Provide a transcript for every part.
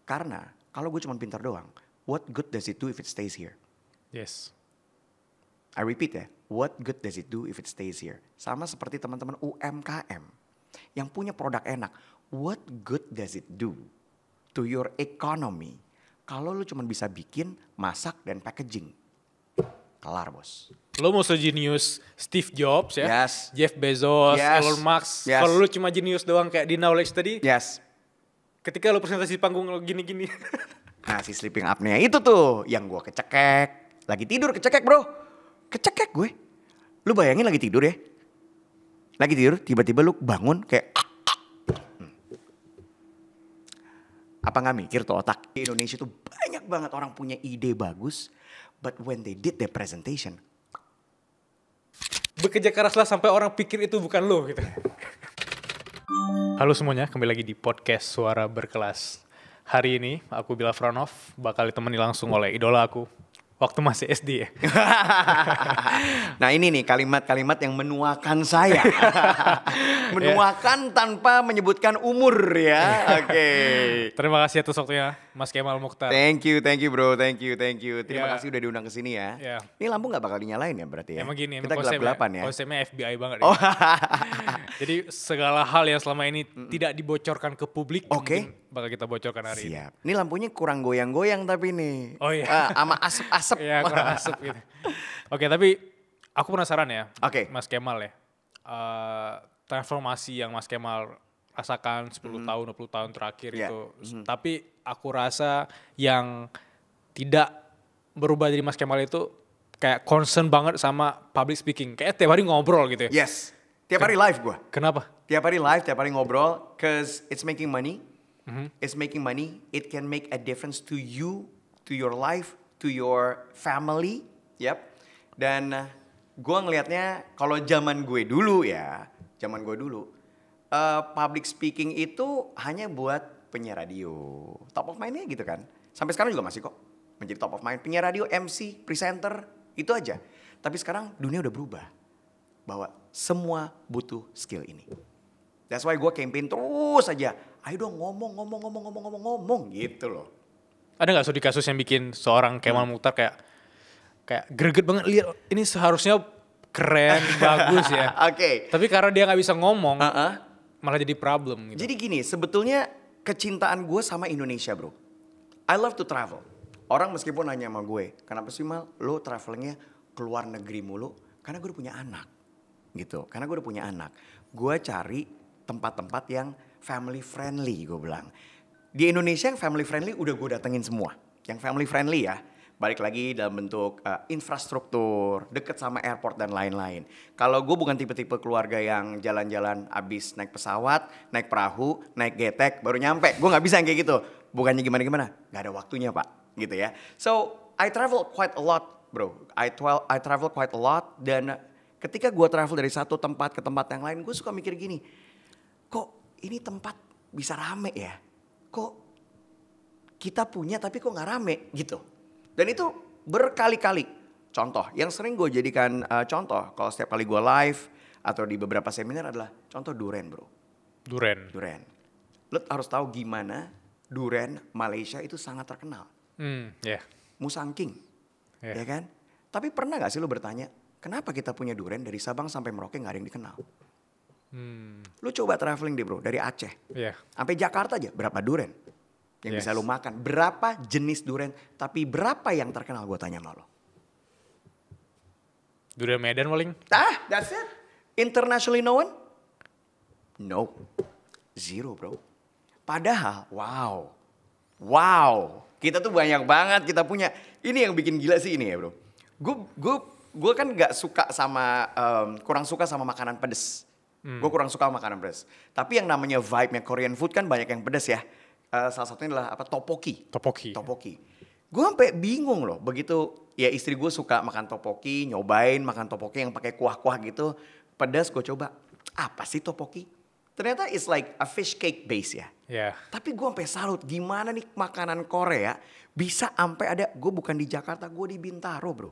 Karena kalau gue cuma pintar doang, what good does it do if it stays here? Yes. I repeat ya, what good does it do if it stays here? Sama seperti teman-teman UMKM yang punya produk enak. What good does it do to your economy kalau lu cuma bisa bikin, masak, dan packaging? Kelar bos. Lo mau sejenius Steve Jobs ya, Yes. Jeff Bezos, Yes. Elon Musk. Yes. Kalau lo cuma jenius doang kayak di Knowledge tadi, Yes. ketika lo presentasi di panggung lo gini-gini. Nah si sleeping apnea itu tuh yang gue kecekek. Lagi tidur kecekek bro. Kecekek gue. Lu bayangin lagi tidur ya. Lagi tidur tiba-tiba lu bangun kayak. Apa gak mikir tuh otak? Di Indonesia tuh banyak banget orang punya ide bagus. But when they did their presentation. Bekerja keraslah sampai orang pikir itu bukan lo gitu. Halo semuanya, kembali lagi di podcast Suara Berkelas. Hari ini aku Bila Franov bakal ditemani langsung oleh idola aku waktu masih SD ya. Nah ini nih kalimat-kalimat yang menuakan saya. Menuakan tanpa menyebutkan umur ya. Oke. Terima kasih atas waktunya Mas Kemal Mukhtar. Thank you bro, thank you. Terima Ya. kasih udah diundang ke sini ya. Ya. Ini lampu gak bakal dinyalain ya berarti ya? Emang gini, Kita gelap-gelapan ya. konsepnya FBI banget Oh. ya. Jadi segala hal yang selama ini tidak dibocorkan ke publik, Oke. mungkin bakal kita bocorkan hari ini. Siap. Ini lampunya kurang goyang-goyang tapi nih. Oh iya. Sama asap-asap. Ya kurang asap gitu. Oke, tapi aku penasaran ya, Oke. Mas Kemal ya. Transformasi yang Mas Kemal rasakan 10 tahun, 20 tahun terakhir Yeah. itu. Tapi aku rasa yang tidak berubah dari Mas Kemal itu kayak concern banget sama public speaking. Kayak tiap hari ngobrol gitu ya. Yes. Tiap hari live gue. Kenapa? Tiap hari live, tiap hari ngobrol. Cause it's making money. It's making money. It can make a difference to you, to your life, to your family. Yep. Dan gue ngelihatnya kalau zaman gue dulu ya. Public speaking itu hanya buat penyiar radio. Top of mind-nya gitu kan. Sampai sekarang juga masih kok. Menjadi top of mind. Penyiar radio, MC, presenter. Itu aja. Tapi sekarang dunia udah berubah. Bahwa semua butuh skill ini. That's why gue campaign terus aja. Ayo dong ngomong gitu loh. Ada nggak studi kasus yang bikin seorang Kemal Mukhtar kayak greget banget lihat ini seharusnya keren, bagus ya. Oke. Tapi karena dia nggak bisa ngomong, malah jadi problem gitu. Jadi gini, sebetulnya kecintaan gue sama Indonesia bro. I love to travel. Orang meskipun nanya sama gue, kenapa sih Mal lo travelingnya keluar negeri mulu? Karena gue udah punya anak gitu. Karena gue udah punya anak. Gue cari tempat-tempat yang family friendly gue bilang. Di Indonesia yang family friendly udah gue datengin semua. Yang family friendly ya. Balik lagi dalam bentuk infrastruktur, deket sama airport dan lain-lain. Kalau gue bukan tipe-tipe keluarga yang jalan-jalan abis naik pesawat, naik perahu, naik getek, baru nyampe. Gue gak bisa yang kayak gitu. Bukannya gimana-gimana, gak ada waktunya pak. Gitu ya. So, I travel quite a lot bro. I travel quite a lot dan ketika gue travel dari satu tempat ke tempat yang lain, gue suka mikir gini. Kok ini tempat bisa rame ya? Kok kita punya tapi kok gak rame gitu. Dan itu berkali-kali. Contoh, yang sering gue jadikan contoh kalau setiap kali gue live atau di beberapa seminar adalah contoh durian bro. Durian. Lo harus tahu gimana durian Malaysia itu sangat terkenal. Yeah. Musang King, ya kan? Tapi pernah gak sih lo bertanya, kenapa kita punya durian dari Sabang sampai Merauke gak ada yang dikenal? Lo coba traveling deh bro, dari Aceh. Yeah. Sampai Jakarta aja, berapa durian yang bisa lo makan? Berapa jenis durian, tapi berapa yang terkenal gue tanya sama lo? Durian Medan paling. That's it. Internationally known? No. Zero bro. Padahal, wow. Kita tuh banyak banget kita punya. Ini yang bikin gila sih ini ya bro. Gue kan gak suka sama, kurang suka sama makanan pedes. Gue kurang suka sama makanan pedes. Tapi yang namanya vibe-nya Korean food kan banyak yang pedes ya. Salah satunya adalah topoki. Gue sampai bingung loh. Begitu ya istri gue suka makan topoki, nyobain makan topoki yang pakai kuah-kuah gitu. Pedas gue coba. Apa sih topoki? Ternyata it's like a fish cake base ya. Yeah. Tapi gue sampai salut gimana nih makanan Korea bisa sampai ada. Gue bukan di Jakarta, gue di Bintaro bro.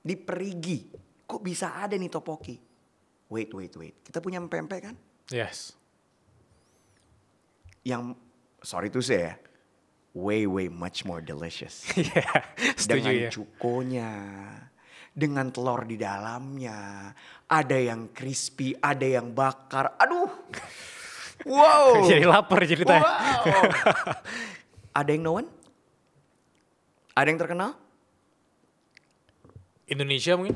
Di Perigi. Kok bisa ada nih topoki? Wait. Kita punya pempek kan? Yes. Yang sorry to say ya, way much more delicious. Iya, setuju Dengan ya. cukonya, dengan telur di dalamnya, ada yang crispy, ada yang bakar. Aduh, wow. Jadi lapar ceritanya. Wow. Ada yang known? Ada yang terkenal? Indonesia mungkin?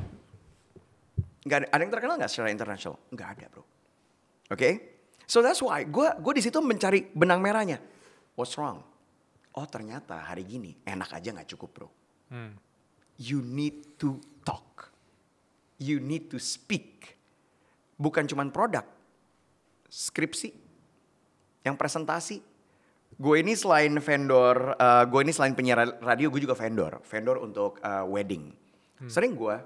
Nggak ada. Ada yang terkenal nggak secara internasional? Nggak ada, bro. Oke? So that's why gue di situ mencari benang merahnya. What's wrong? Oh ternyata hari gini enak aja nggak cukup, bro. You need to talk. You need to speak. Bukan cuman produk. Skripsi. Yang presentasi. Gue ini selain vendor, gue ini selain penyiar radio, gue juga vendor. Vendor untuk wedding. Sering gue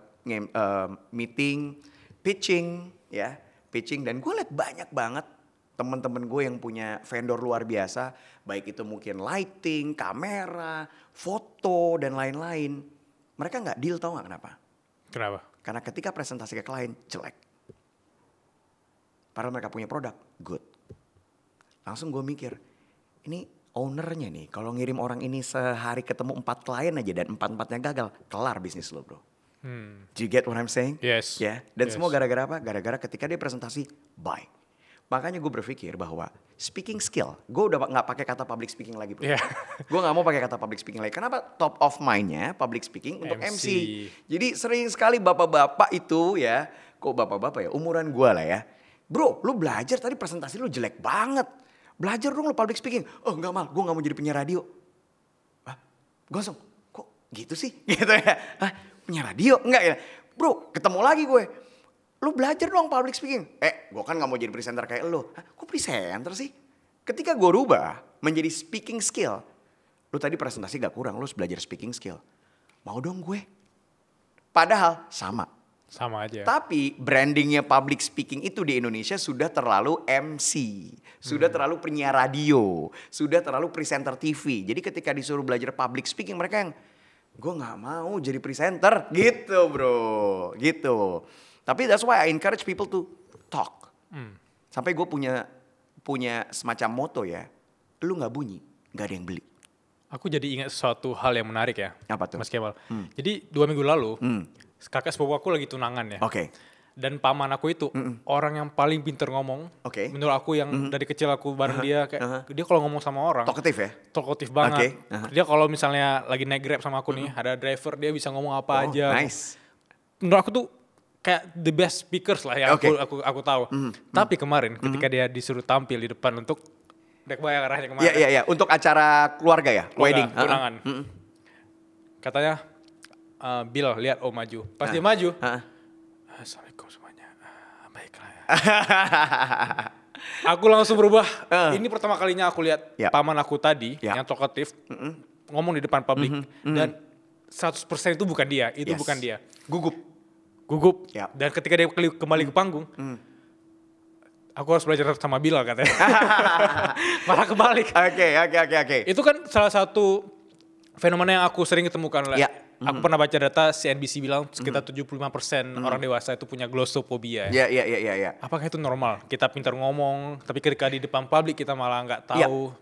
meeting, pitching, ya. Pitching, dan gue liat banyak banget teman-teman gue yang punya vendor luar biasa. Baik itu mungkin lighting, kamera, foto, dan lain-lain. Mereka gak deal, tau gak kenapa? Kenapa? Karena ketika presentasi ke klien, jelek. Padahal mereka punya produk, good. Langsung gue mikir, ini ownernya nih, kalau ngirim orang ini sehari ketemu 4 klien aja dan 4-4-nya gagal, kelar bisnis lo, bro. Do you get what I'm saying? Yes. Ya, dan Yes. semua gara-gara apa? Gara-gara ketika dia presentasi, bye. Makanya gue berpikir bahwa speaking skill, gue udah gak pakai kata public speaking lagi, bro. Yeah. Gue gak mau pakai kata public speaking lagi. Kenapa? Top of mind-nya public speaking untuk MC. Jadi sering sekali bapak-bapak itu ya, kok bapak-bapak ya, umuran gue lah ya. Bro, lu belajar tadi presentasi lu jelek banget. Belajar dong lu public speaking. Oh enggak mal, gue gak mau jadi penyiar radio. Hah? Gue langsung, kok gitu sih? Gitu ya. Hah? Penyiar radio? Enggak ya. Bro, ketemu lagi gue. Lu belajar dong public speaking. Gue kan gak mau jadi presenter kayak lu. Hah? Kok presenter sih? Ketika gue rubah menjadi speaking skill. Lu tadi presentasi gak kurang, lu harus belajar speaking skill. Mau dong gue. Padahal sama. Sama aja. Tapi brandingnya public speaking itu di Indonesia sudah terlalu MC. Sudah terlalu penyiar radio. Sudah terlalu presenter TV. Jadi ketika disuruh belajar public speaking mereka yang, gue gak mau jadi presenter. Gitu bro, gitu. Tapi that's why I encourage people to talk. Sampai gue punya semacam moto ya. Lu gak bunyi, gak ada yang beli. Aku jadi ingat sesuatu hal yang menarik ya. Apa tuh? Mas Kemal. Jadi 2 minggu lalu, kakak sepupu aku lagi tunangan ya. Oke. Dan paman aku itu orang yang paling pinter ngomong. Oke. Menurut aku yang dari kecil aku bareng dia. Kayak dia kalau ngomong sama orang. Talkative ya? Talkative banget. Oke. Dia kalau misalnya lagi naik Grab sama aku nih, ada driver dia bisa ngomong apa aja. Nice. Menurut aku tuh kayak the best speakers lah yang Oke. aku tahu. Tapi kemarin ketika dia disuruh tampil di depan untuk dek bayar arahnya kemarin. Iya. Untuk acara keluarga ya? Wedding. Tunangan. Katanya, Bill lihat Om maju. Pas dia maju, Assalamualaikum semuanya. Baiklah ya. Aku langsung berubah. Ini pertama kalinya aku lihat paman aku tadi yang talkative ngomong di depan publik. Dan 100% itu bukan dia. Itu bukan dia. Gugup. Yap. Dan ketika dia kembali ke panggung, aku harus belajar sama Bilal katanya. Malah kebalik. Oke. Itu kan salah satu fenomena yang aku sering ketemukan lah. Ya. Aku pernah baca data CNBC bilang sekitar 75% orang dewasa itu punya glossophobia. Iya. Apakah itu normal? Kita pintar ngomong, tapi ketika di depan publik kita malah nggak tahu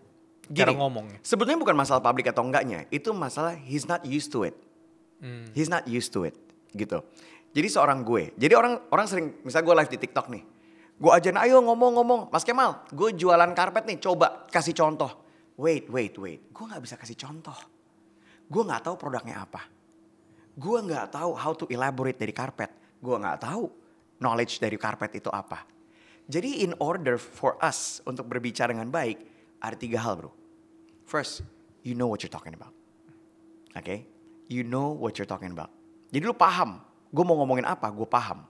cara ngomong. Sebetulnya bukan masalah publik atau enggaknya, itu masalah he's not used to it. He's not used to it, gitu. Jadi seorang gue, jadi orang sering, misalnya gue live di TikTok nih, gue ajarin ayo ngomong, Mas Kemal, gue jualan karpet nih, coba kasih contoh. Wait, gue nggak bisa kasih contoh. Gue nggak tahu produknya apa. Gue nggak tahu how to elaborate dari karpet. Gue nggak tahu knowledge dari karpet itu apa. Jadi in order for us untuk berbicara dengan baik, ada 3 hal bro. First, you know what you're talking about. Okay? You know what you're talking about. Jadi lu paham, gue mau ngomongin apa, gue paham.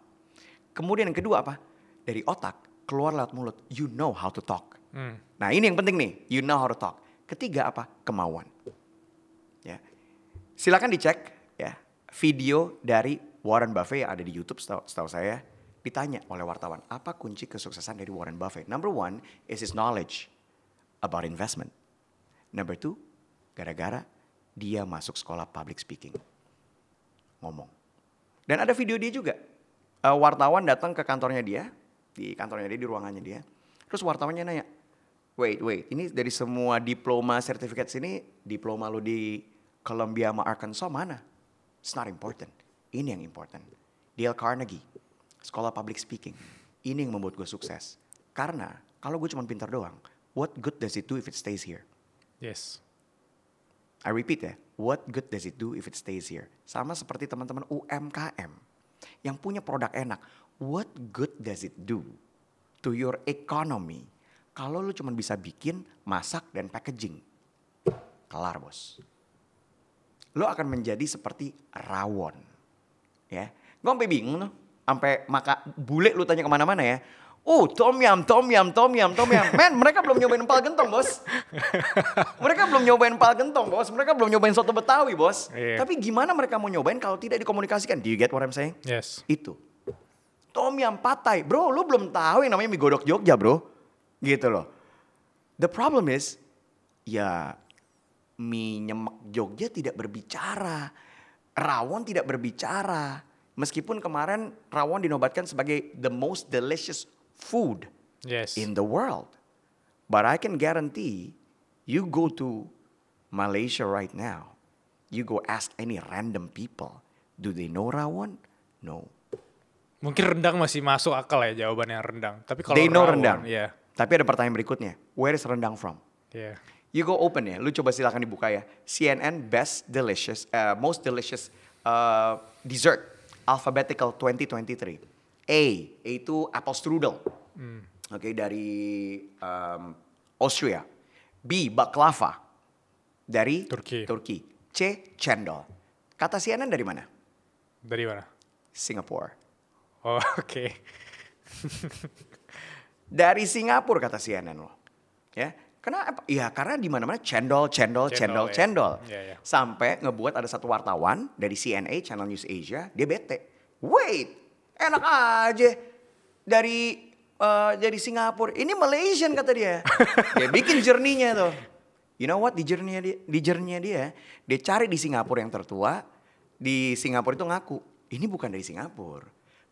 Kemudian yang kedua apa? Dari otak, keluar lewat mulut, you know how to talk. Nah ini yang penting nih, you know how to talk. Ketiga apa? Kemauan. Ya. Silakan dicek ya video dari Warren Buffett yang ada di YouTube setahu saya. Ditanya oleh wartawan, apa kunci kesuksesan dari Warren Buffett? Number 1 is his knowledge about investment. Number 2, gara-gara dia masuk sekolah public speaking. Ngomong. Dan ada video dia juga. Wartawan datang ke kantornya dia, di ruangannya dia. Terus wartawannya nanya, Wait. Ini dari semua diploma sertifikat sini, diploma lu di Columbia sama Arkansas mana? It's not important. Ini yang important. Dale Carnegie, sekolah public speaking. Ini yang membuat gue sukses. Karena kalau gue cuma pintar doang, what good does it do if it stays here? Yes. I repeat ya, what good does it do if it stays here? Sama seperti teman-teman UMKM yang punya produk enak. What good does it do to your economy kalau lu cuma bisa bikin, masak, dan packaging? Kelar bos. Lu akan menjadi seperti rawon. Ya, gue sampai bingung tuh. Sampai bule lu tanya kemana-mana ya. Tom yum. Man, mereka belum nyobain empal gentong, bos. Mereka belum nyobain empal gentong, bos. Mereka belum nyobain soto Betawi, bos. Yeah. Tapi gimana mereka mau nyobain kalau tidak dikomunikasikan? Do you get what I'm saying? Yes. Itu. Tom yum patai. Bro, lu belum tahu yang namanya mie godok Jogja, bro. Gitu loh. The problem is, ya mie nyemek Jogja tidak berbicara. Rawon tidak berbicara. Meskipun kemarin rawon dinobatkan sebagai the most delicious food in the world. But I can guarantee, you go to Malaysia right now, you go ask any random people, do they know rawon? No. Mungkin rendang masih masuk akal ya jawabannya rendang. Tapi kalau they know rawon, rendang. Yeah. Tapi ada pertanyaan berikutnya, where is rendang from? Yeah. You go open ya, lu coba silakan dibuka ya. CNN most delicious dessert. Alphabetical 2023. A itu apple strudel. Oke, dari Austria. B baklava dari Turki. C cendol. Kata CNN dari mana? Dari mana? Singapura. Oh, oke. Dari Singapura kata CNN loh. Ya. Kenapa? Ya karena di mana-mana cendol. Yeah. Sampai ngebuat ada satu wartawan dari CNA, Channel News Asia, dia bete. Wait, enak aja dari Singapura. Ini Malaysian kata dia. Dia bikin journey-nya tuh. You know what? Di journey-nya dia cari di Singapura yang tertua. Di Singapura itu ngaku, ini bukan dari Singapura.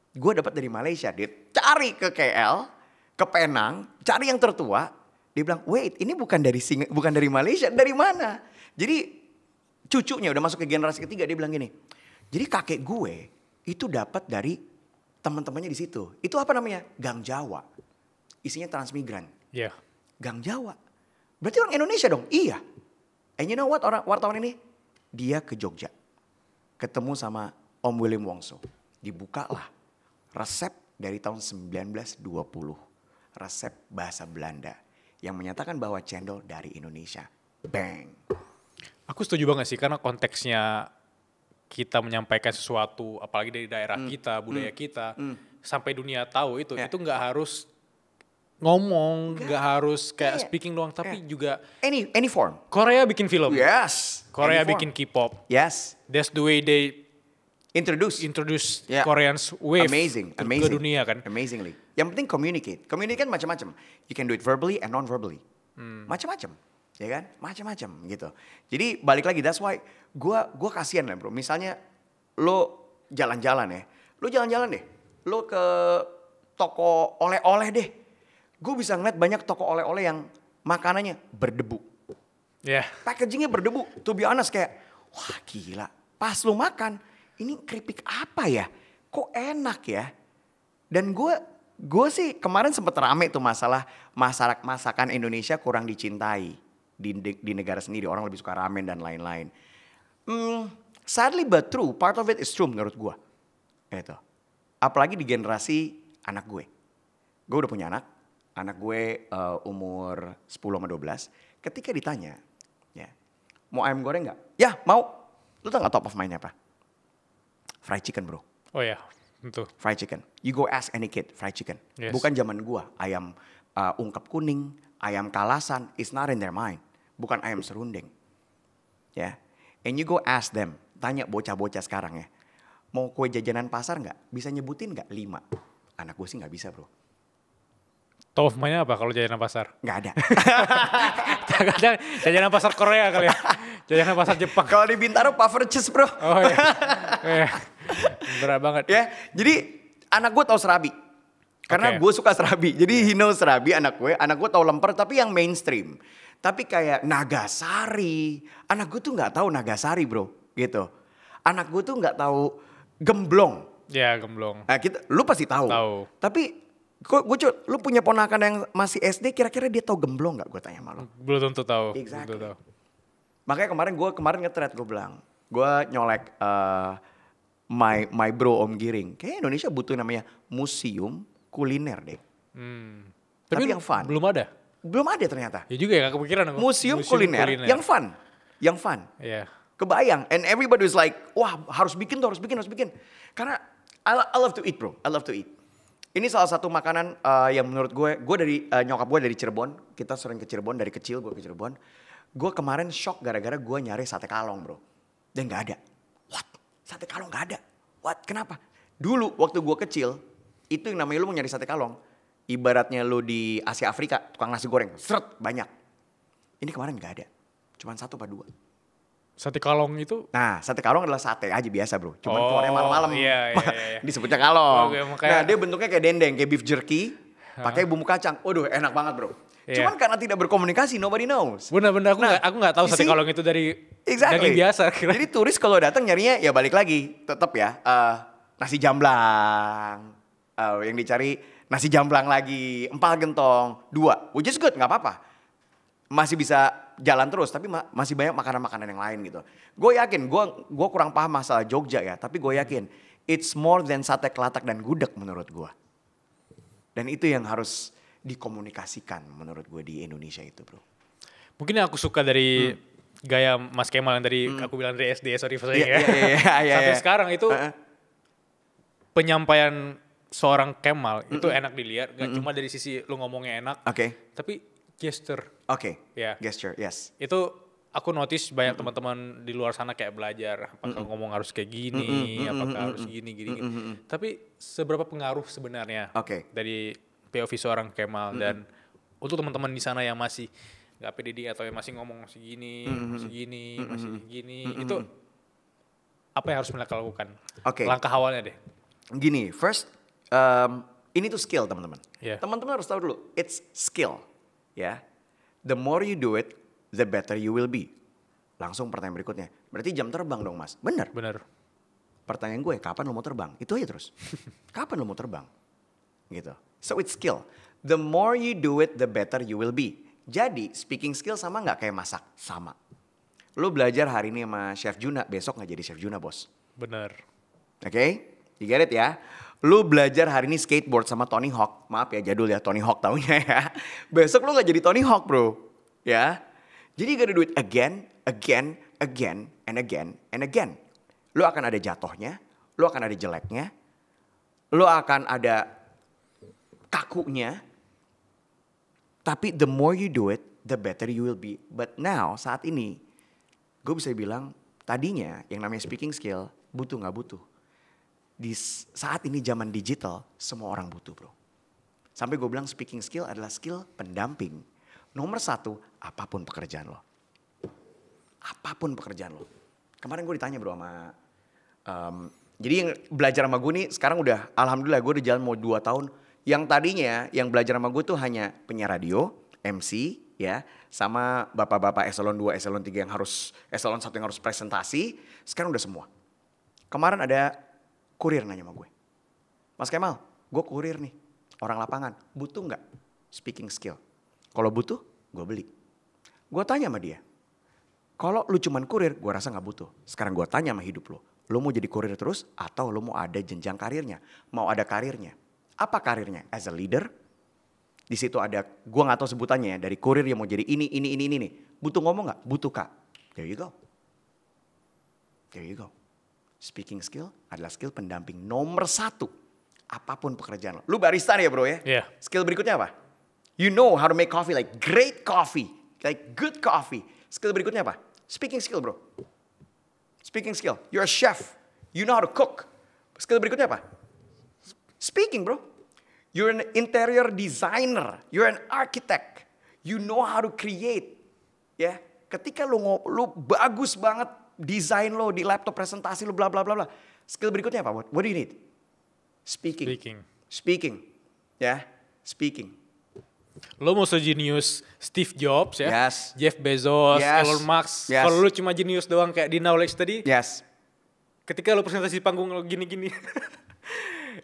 Gue dapat dari Malaysia. Dia cari ke KL, ke Penang, cari yang tertua. Dia bilang, wait, ini bukan dari Malaysia, dari mana? Jadi cucunya udah masuk ke generasi ketiga, dia bilang gini. Jadi kakek gue itu dapat dari teman-temannya di situ. Itu apa namanya? Gang Jawa. Isinya transmigran. Iya. Yeah. Gang Jawa. Berarti orang Indonesia dong? Iya. And you know what orang wartawan ini? Dia ke Jogja. Ketemu sama Om William Wongso. Dibukalah resep dari tahun 1920. Resep bahasa Belanda. Yang menyatakan bahwa cendol dari Indonesia. Bang. Aku setuju banget sih karena konteksnya kita menyampaikan sesuatu apalagi dari daerah kita, budaya kita sampai dunia tahu itu nggak harus ngomong, nggak harus kayak speaking doang tapi juga any form. Korea bikin film. Yes. Korea bikin K-pop. Yes. That's the way they introduce Koreans wave ke dunia kan. Amazingly. Yang penting communicate. Communicate macam-macam. You can do it verbally and non-verbally. Macam-macam. Ya kan? Macam-macam gitu. Jadi balik lagi, that's why gue kasihan lah bro. Misalnya lo jalan-jalan ya. Lo jalan-jalan deh. Lo ke toko oleh-oleh deh. Gue bisa ngeliat banyak toko oleh-oleh yang makanannya berdebu. Yeah. Packagingnya berdebu. To be honest kayak, wah gila. Pas lo makan, ini keripik apa ya? Kok enak ya? Dan gue sih kemarin sempet rame tuh masalah masakan Indonesia kurang dicintai di negara sendiri. Orang lebih suka ramen dan lain-lain. Sadly but true, part of it is true menurut gue. Gitu. Apalagi di generasi anak gue. Gue udah punya anak. Anak gue umur 10 sama 12. Ketika ditanya, ya, mau ayam goreng gak? Ya mau. Lu tau gak top of mind apa? Fried chicken bro. Oh ya, tentu. Fried chicken. You go ask any kid, fried chicken. Yes. Bukan zaman gua, ayam ungkep kuning, ayam kalasan, is not in their mind. Bukan ayam serundeng. Ya. And you go ask them, tanya bocah-bocah sekarang ya. Mau kue jajanan pasar gak? Bisa nyebutin gak? 5. Anak gue sih gak bisa bro. Top of mind-nya apa kalau jajanan pasar? Gak ada. Kadang jajanan pasar Korea kali ya. Jajanan pasar Jepang. Kalau di Bintaro Puffertjes bro. Oh iya. Berat banget. Ya, jadi anak gue tahu serabi. Karena gue suka Serabi. Jadi he knows Serabi anak gue tahu lemper tapi yang mainstream. Tapi kayak Nagasari, anak gue tuh nggak tahu Nagasari bro, gitu. Anak gue tuh nggak tahu Gemblong. Ya Gemblong. Nah, lu pasti tahu. Tapi lu punya ponakan yang masih SD, kira-kira dia tahu Gemblong nggak? Gue tanya sama lu. Belum tentu tahu. Exactly. Belum tahu. Makanya kemarin nge-thread gue bilang, gue nyolek my bro Om Giring. Kayaknya Indonesia butuh namanya museum kuliner deh. Tapi yang fun. Belum ada. Belum ada ternyata. Ya juga ya, gak kepikiran aku. Museum kuliner yang fun. Iya. Kebayang. And everybody was like, wah harus bikin. Karena I love to eat bro. I love to eat. Ini salah satu makanan yang menurut gue dari nyokap gue dari Cirebon. Kita sering ke Cirebon dari kecil, gue ke Cirebon. Gue kemarin shock gara-gara gue nyari sate kalong bro. Dan gak ada. What? Sate kalong gak ada? What? Kenapa? Dulu waktu gue kecil, itu yang namanya lu mau nyari sate kalong. Ibaratnya lu di Asia Afrika, tukang nasi goreng. Seret, banyak. Ini kemarin gak ada. Cuman 1 apa 2. Sate kalong itu? Nah, sate kalong adalah sate aja biasa bro. Cuman keluarnya malam-malam. Iya. Disebutnya kalong. Makanya... Nah, dia bentuknya kayak dendeng, kayak beef jerky. Pakai bumbu kacang. Waduh, enak banget bro. Cuman karena tidak berkomunikasi, nobody knows. Bener-bener aku nggak tahu sate kalong itu dari daging biasa. Jadi turis kalau datang nyarinya ya balik lagi. Tetap ya, nasi jamblang. Yang dicari nasi jamblang lagi, empal gentong, 2. Which is good, gak apa-apa. Masih bisa jalan terus, tapi masih banyak makanan-makanan yang lain gitu. Gue yakin, gue kurang paham masalah Jogja ya. Tapi gue yakin, it's more than sate kelatak dan gudeg menurut gue. Dan itu yang harus dikomunikasikan menurut gue di Indonesia itu bro. Mungkin yang aku suka dari gaya Mas Kemal yang tadi aku bilang dari SD, sorry ya. Sampai sekarang itu penyampaian seorang Kemal itu enak dilihat. Gak cuma dari sisi lu ngomongnya enak, tapi gesture. Gesture, yes. Itu aku notice banyak teman-teman di luar sana kayak belajar. Apakah ngomong harus kayak gini, apakah harus gini. Tapi seberapa pengaruh sebenarnya dari POV seorang Kemal dan untuk teman-teman di sana yang masih nggak pede atau yang masih ngomong masih gini, itu apa yang harus mereka lakukan? Langkah awalnya deh. Gini, first ini tuh skill teman-teman. Teman-teman harus tahu dulu, it's skill, ya. The more you do it, the better you will be. Langsung pertanyaan berikutnya, berarti jam terbang dong mas? Bener. Pertanyaan gue, kapan lo mau terbang? Itu aja terus. Kapan lo mau terbang? Gitu. So it's skill. The more you do it, the better you will be. Jadi speaking skill sama gak kayak masak? Sama. Lu belajar hari ini sama Chef Juna, besok gak jadi Chef Juna bos. Bener. You get it ya? Lu belajar hari ini skateboard sama Tony Hawk. Maaf ya jadul ya, Tony Hawk taunya ya. Besok lu gak jadi Tony Hawk bro. Ya. Jadi you gotta do it again, and again. Lu akan ada jatuhnya, lu akan ada jeleknya, lu akan ada kakunya, tapi the more you do it, the better you will be. But now, saat ini, gue bisa bilang, tadinya yang namanya speaking skill, butuh gak butuh. Di saat ini zaman digital, semua orang butuh bro. Sampai gue bilang speaking skill adalah skill pendamping. Nomor 1, apapun pekerjaan lo. Apapun pekerjaan lo. Kemarin gue ditanya bro sama, jadi yang belajar sama gue nih sekarang udah, alhamdulillah gue udah jalan mau 2 tahun. Yang tadinya yang belajar sama gue tuh hanya penyiar radio, MC ya, sama bapak-bapak eselon 2, eselon 3 yang harus, eselon 1 yang harus presentasi, sekarang udah semua. Kemarin ada kurir nanya sama gue, Mas Kemal, gue kurir nih, orang lapangan, butuh gak speaking skill? Kalau butuh, gue beli. Gue tanya sama dia, kalau lu cuman kurir, gue rasa gak butuh. Sekarang gue tanya sama hidup lu mau jadi kurir terus atau lu mau ada jenjang karirnya, mau ada karirnya? Apa karirnya? As a leader, di situ ada, gue nggak tahu sebutannya ya, dari kurir yang mau jadi ini. Butuh ngomong nggak? Butuh kak. There you go. Speaking skill adalah skill pendamping nomor 1. Apapun pekerjaan lo. Lu barista nih ya bro ya? Skill berikutnya apa? You know how to make coffee, like great coffee. Like good coffee. Skill berikutnya apa? Speaking skill bro. Speaking skill. You're a chef. You know how to cook. Skill berikutnya apa? Speaking bro. You're an interior designer. You're an architect. You know how to create. Ya. Ketika lu bagus banget desain lo di laptop presentasi lo bla bla bla bla. Skill berikutnya apa? What do you need? Speaking. Ya, speaking. Lo mau sejenius Steve Jobs ya, Yes. Jeff Bezos, Yes. Elon Musk. Yes. Kalau lo cuma jenius doang kayak di knowledge tadi, Yes. ketika lo presentasi di panggung lo gini-gini.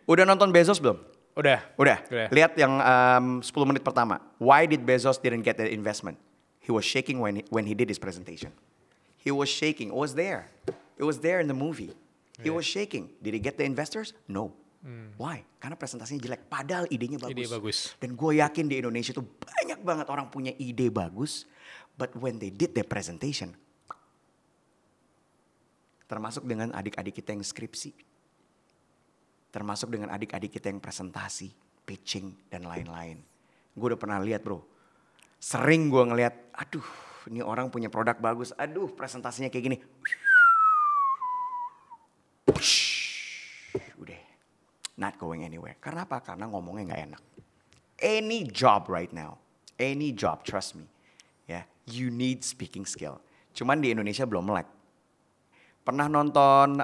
Udah nonton Bezos belum? Udah. Udah. Lihat yang 10 menit pertama. Why did Bezos didn't get the investment? He was shaking when he did his presentation. He was shaking. It was there. It was there in the movie. He was shaking. Did he get the investors? No. Why? Karena presentasinya jelek. Padahal idenya bagus. Ide bagus. Dan gue yakin di Indonesia tuh banyak banget orang punya ide bagus. But when they did their presentation. Termasuk dengan adik-adik kita yang skripsi. Termasuk dengan adik-adik kita yang presentasi, pitching, dan lain-lain. Gue udah pernah lihat bro. Sering gue ngeliat, aduh ini orang punya produk bagus. Aduh presentasinya kayak gini. Udah. Not going anywhere. Karena apa? Karena ngomongnya gak enak. Any job right now. Any job, trust me. Ya, you need speaking skill. Cuman di Indonesia belum melek. Pernah nonton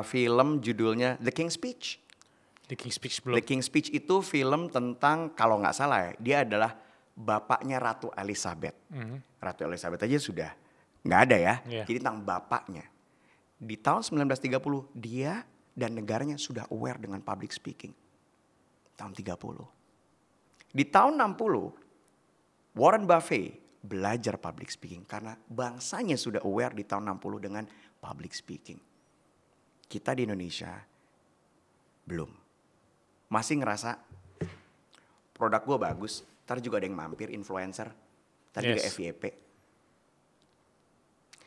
film judulnya The King's Speech? The King's Speech belum. The King's Speech itu film tentang, kalau nggak salah ya, dia adalah bapaknya Ratu Elizabeth. Ratu Elizabeth aja sudah nggak ada ya. Yeah. Jadi tentang bapaknya. Di tahun 1930 dia dan negaranya sudah aware dengan public speaking. Tahun 30. Di tahun 60 Warren Buffett belajar public speaking karena bangsanya sudah aware di tahun 60 dengan public speaking. Kita di Indonesia belum. Masih ngerasa produk gue bagus, ntar juga ada yang mampir influencer, ntar juga FYP.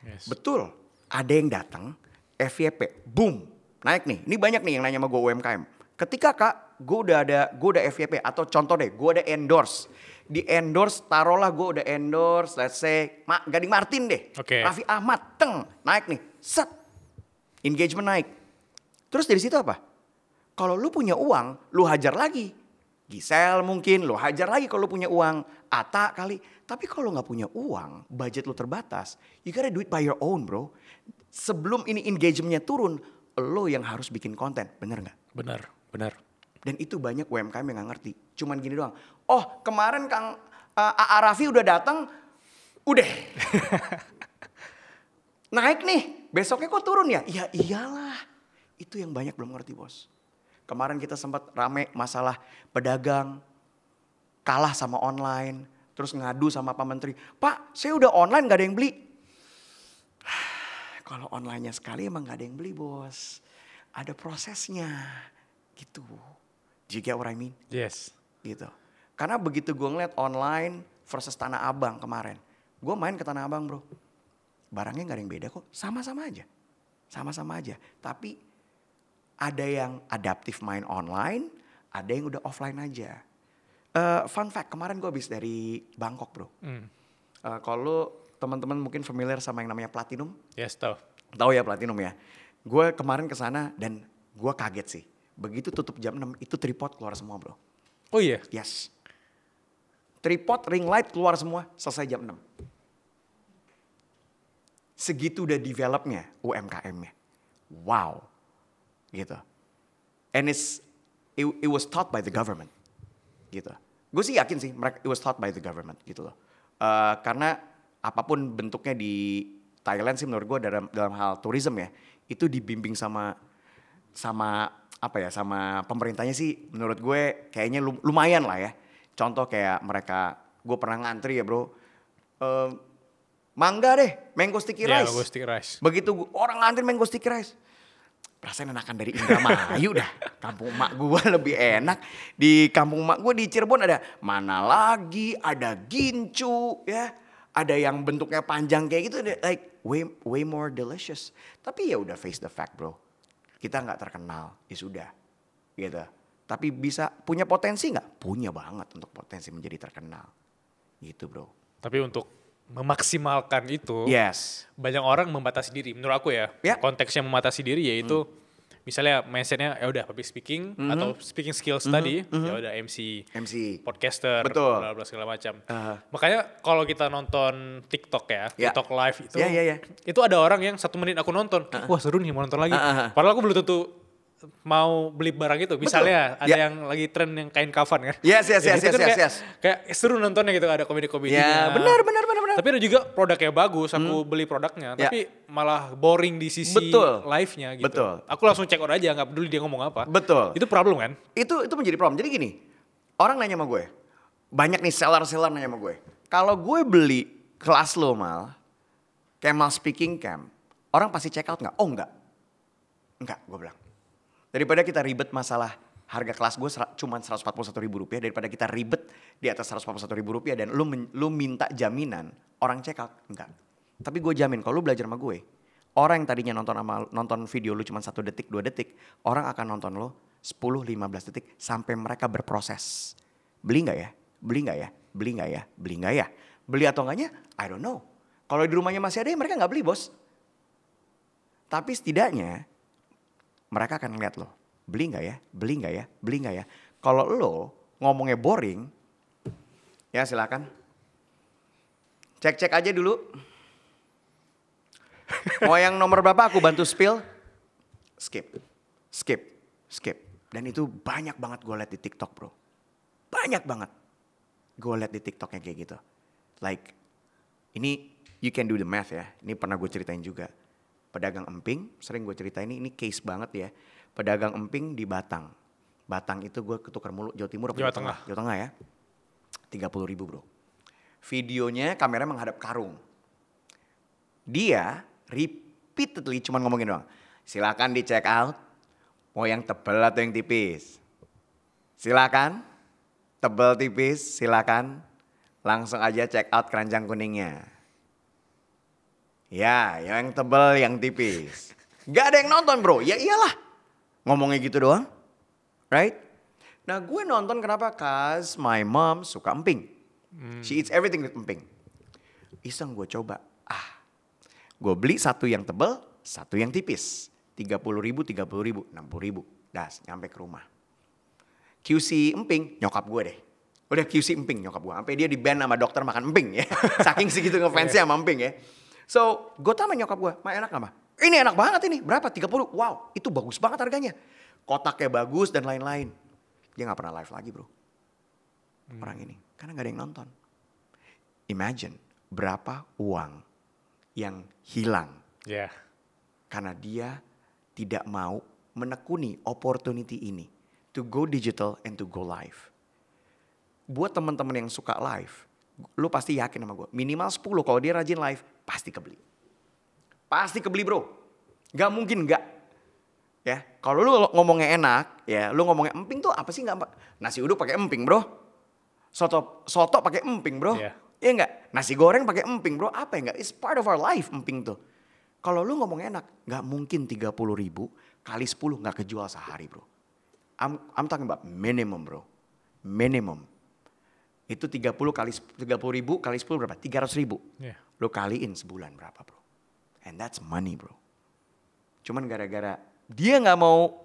Yes. Betul, ada yang datang FYP, boom, naik nih. Ini banyak nih yang nanya sama gue UMKM. Ketika kak, gue udah FYP atau contoh deh, gue udah endorse. Di endorse, taruhlah gue udah endorse, let's say Gading Martin deh. Okay. Raffi Ahmad, naik nih, set. Engagement naik. Terus dari situ apa? Kalau lu punya uang, lu hajar lagi. Gisel mungkin, lu hajar lagi kalau lu punya uang. Ata kali. Tapi kalau gak punya uang, budget lu terbatas. You gotta do it by your own bro. Sebelum ini engagementnya turun, lo yang harus bikin konten. Bener gak? Bener. Dan itu banyak UMKM yang gak ngerti. Cuman gini doang. Oh kemarin Kang A.A. Raffi udah datang. Udah. Naik nih. Besoknya kok turun ya? Ya iyalah. Itu yang banyak belum ngerti bos. Kemarin kita sempat rame masalah pedagang. Kalah sama online. Terus ngadu sama Pak Menteri. Pak saya udah online gak ada yang beli. Kalau online-nya sekali emang gak ada yang beli bos. Ada prosesnya. Gitu. Do you get what I mean? Yes. Gitu. Karena begitu gue ngeliat online versus Tanah Abang kemarin. Gue main ke Tanah Abang bro. Barangnya gak ada yang beda kok. Sama-sama aja. Sama-sama aja. Tapi ada yang adaptif main online. Ada yang udah offline aja. Fun fact, kemarin gue habis dari Bangkok bro. Kalau teman-teman mungkin familiar sama yang namanya Platinum. Yes, tahu. Tahu ya Platinum ya. Gue kemarin kesana dan gue kaget sih. Begitu tutup jam 6 itu tripod keluar semua bro. Oh iya? Yes. Tripod, ring light keluar semua selesai jam 6. Segitu udah developnya UMKM-nya. Wow. Gitu. And it was taught by the government. Gitu. Gue sih yakin sih it was taught by the government gitu loh. Karena apapun bentuknya di Thailand sih menurut gue dalam hal tourism ya. Itu dibimbing sama pemerintahnya sih menurut gue kayaknya lumayan lah ya. Contoh kayak mereka, gue pernah ngantri ya bro. Mangga deh, mango sticky rice. Mango sticky rice. Begitu orang ngantri mango sticky rice. Perasaan enakan dari Indramayu dah. Kampung emak gue lebih enak. Di kampung emak gue di Cirebon ada mana lagi, ada gincu ya. Ada yang bentuknya panjang kayak gitu, like way more delicious. Tapi ya udah face the fact bro. Kita gak terkenal, ya sudah gitu. Tapi bisa punya potensi gak? Punya banget untuk potensi menjadi terkenal. Gitu bro. Tapi untuk memaksimalkan itu, yes, banyak orang membatasi diri. Menurut aku ya, konteksnya membatasi diri yaitu misalnya mindsetnya ya udah public speaking atau speaking skills tadi, ya udah MC, podcaster, betul, bla bla segala macam. Makanya kalau kita nonton TikTok ya, TikTok live itu, itu ada orang yang 1 menit aku nonton, wah seru nih mau nonton lagi. Padahal aku belum tentu mau beli barang itu. Misalnya ada yang lagi tren yang kain kafan kan. Yes. Itu kan kayak seru nontonnya gitu, ada komedi-komedinya. Ya, benar. Tapi ada juga produknya bagus, aku beli produknya. Tapi malah boring di sisi live-nya gitu. Betul. Aku langsung check out aja, gak peduli dia ngomong apa. Betul. Itu problem kan? Itu menjadi problem. Jadi gini, orang nanya sama gue. Banyak nih seller nanya sama gue. Kalau gue beli kelas lo Mal, Kemal Speaking Camp, orang pasti check out gak? Oh enggak, gue bilang. Daripada kita ribet masalah harga kelas gue cuma Rp141.000, daripada kita ribet di atas Rp141.000 dan lu minta jaminan orang check out, enggak. Tapi gue jamin kalau lu belajar sama gue, orang yang tadinya nonton video lu cuma 1 detik, 2 detik, orang akan nonton lo 10-15 detik sampai mereka berproses. Beli nggak ya? Beli nggak ya? Beli nggak ya? Beli nggak ya? Beli atau enggaknya? I don't know. Kalau di rumahnya masih ada, mereka nggak beli bos. Tapi setidaknya mereka akan ngeliat lo. Beli nggak ya? Beli nggak ya? Beli nggak ya? Kalau lo ngomongnya boring, ya silakan. Cek aja dulu. Mau yang nomor berapa aku bantu spill? Skip. Dan itu banyak banget gue liat di TikTok bro. Banyak banget. Gue liat di TikTok yang kayak gitu. Like, ini you can do the math ya. Ini pernah gue ceritain juga. Pedagang emping, sering gue ceritain ini case banget ya. Pedagang emping di Batang. Batang itu gue ketukar mulu, Jawa Timur apa Jawa Tengah? Jawa Tengah ya. 30.000 bro. Videonya kameranya menghadap karung. Dia repeatedly cuma ngomongin doang. Silakan di check out. Mau yang tebal atau yang tipis? Silakan. Tebal tipis silakan. Langsung aja check out keranjang kuningnya. Ya, yang tebal, yang tipis. Gak ada yang nonton bro, ya iyalah. Ngomongnya gitu doang, right? Nah gue nonton kenapa? Cause my mom suka emping. She eats everything with emping. Iseng gue coba, gue beli satu yang tebal, satu yang tipis. 30.000, 60.000. Das, nyampe ke rumah. QC emping, nyokap gue deh. Udah QC emping nyokap gue. Sampai dia di ban sama dokter makan emping ya. Saking segitu ngefansnya sama emping ya. So, gue tanya nyokap gue, Ma enak gak Ma? Ini enak banget ini, berapa? 30, wow itu bagus banget harganya. Kotaknya bagus dan lain-lain. Dia gak pernah live lagi bro. Orang ini, karena gak ada yang nonton. Imagine, berapa uang yang hilang. Yeah. Karena dia tidak mau menekuni opportunity ini. To go digital and to go live. Buat teman-teman yang suka live, lu pasti yakin sama gue. Minimal 10 kalau dia rajin live, pasti kebeli. Pasti kebeli bro. Gak mungkin gak. Ya, kalau lu ngomongnya enak, ya lu ngomongnya emping tuh apa sih nggak? Nasi uduk pakai emping bro. Soto pakai emping bro. Yeah. Iya nggak? Nasi goreng pakai emping bro. Apa ya nggak? It's part of our life emping tuh. Kalau lu ngomongnya enak, nggak mungkin 30.000 kali 10 nggak kejual sehari bro. I'm talking about minimum bro. Minimum. Itu 30 ribu kali 10 berapa? 300.000. Yeah. Lo kaliin sebulan berapa bro? And that's money bro. Cuman gara-gara dia gak mau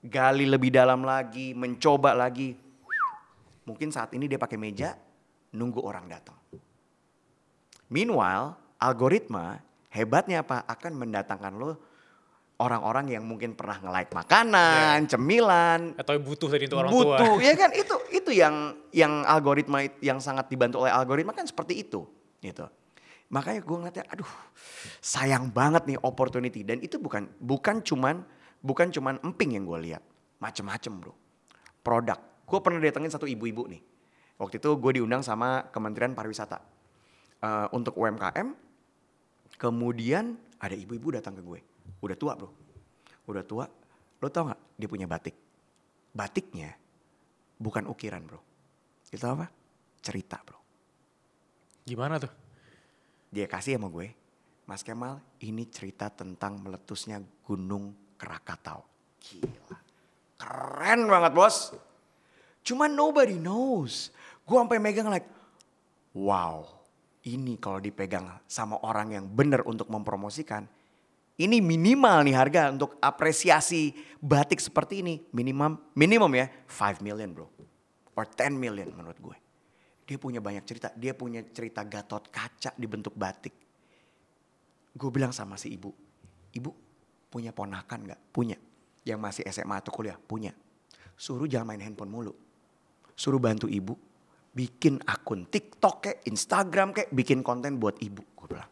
gali lebih dalam lagi, mencoba lagi. Mungkin saat ini dia pakai meja, nunggu orang datang. Meanwhile, algoritma hebatnya apa? Akan mendatangkan lo orang-orang yang mungkin pernah nge-like makanan, cemilan. Atau butuh tadi itu orang tua. Butuh, ya kan itu yang algoritma yang sangat dibantu oleh algoritma kan seperti itu. Gitu. Makanya gue ngeliatnya, aduh sayang banget nih opportunity. Dan itu bukan cuman emping yang gue lihat. Macem-macem bro. Produk. Gue pernah datengin satu ibu-ibu nih. Waktu itu gue diundang sama Kementerian Pariwisata. Untuk UMKM. Kemudian ada ibu-ibu datang ke gue. Udah tua bro. Udah tua. Lo tau gak dia punya batik? Batiknya bukan ukiran bro. Itu apa? Cerita bro. Gimana tuh? Dia kasih sama gue. Mas Kemal ini cerita tentang meletusnya Gunung Krakatau. Gila. Keren banget bos. Cuman nobody knows. Gue sampai megang like. Wow. Ini kalau dipegang sama orang yang benar untuk mempromosikan. Ini minimal nih harga untuk apresiasi batik seperti ini. Minimum ya 5 million bro. Or 10 million menurut gue. Dia punya banyak cerita. Dia punya cerita Gatot Kaca dibentuk batik. Gue bilang sama si ibu. Ibu punya ponakan gak? Punya. yang masih SMA atau kuliah punya. Suruh jangan main handphone mulu. Suruh bantu ibu bikin akun TikTok kayak Instagram kayak bikin konten buat ibu, gue bilang.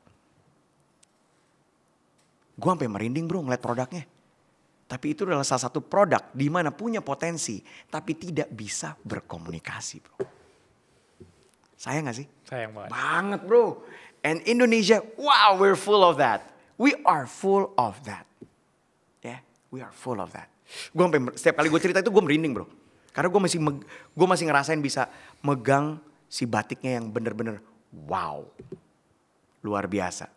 Gue sampai merinding bro ngeliat produknya. Tapi itu adalah salah satu produk di mana punya potensi tapi tidak bisa berkomunikasi bro. Sayang gak sih? Sayang banget. Banget bro. And Indonesia, wow, we're full of that. We are full of that. Yeah, we are full of that. Gue sampai setiap kali gue cerita itu gue merinding bro. Karena gue masih ngerasain bisa megang si batiknya yang bener-bener wow. Luar biasa.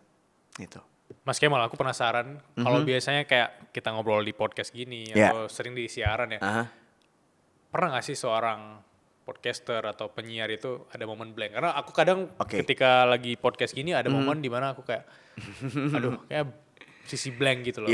Gitu. Mas Kemal, aku penasaran kalau biasanya kayak kita ngobrol di podcast gini atau sering di siaran ya. Pernah gak sih seorang podcaster atau penyiar itu ada momen blank? Karena aku kadang ketika lagi podcast gini ada momen dimana aku kayak aduh kayak sisi blank gitu loh.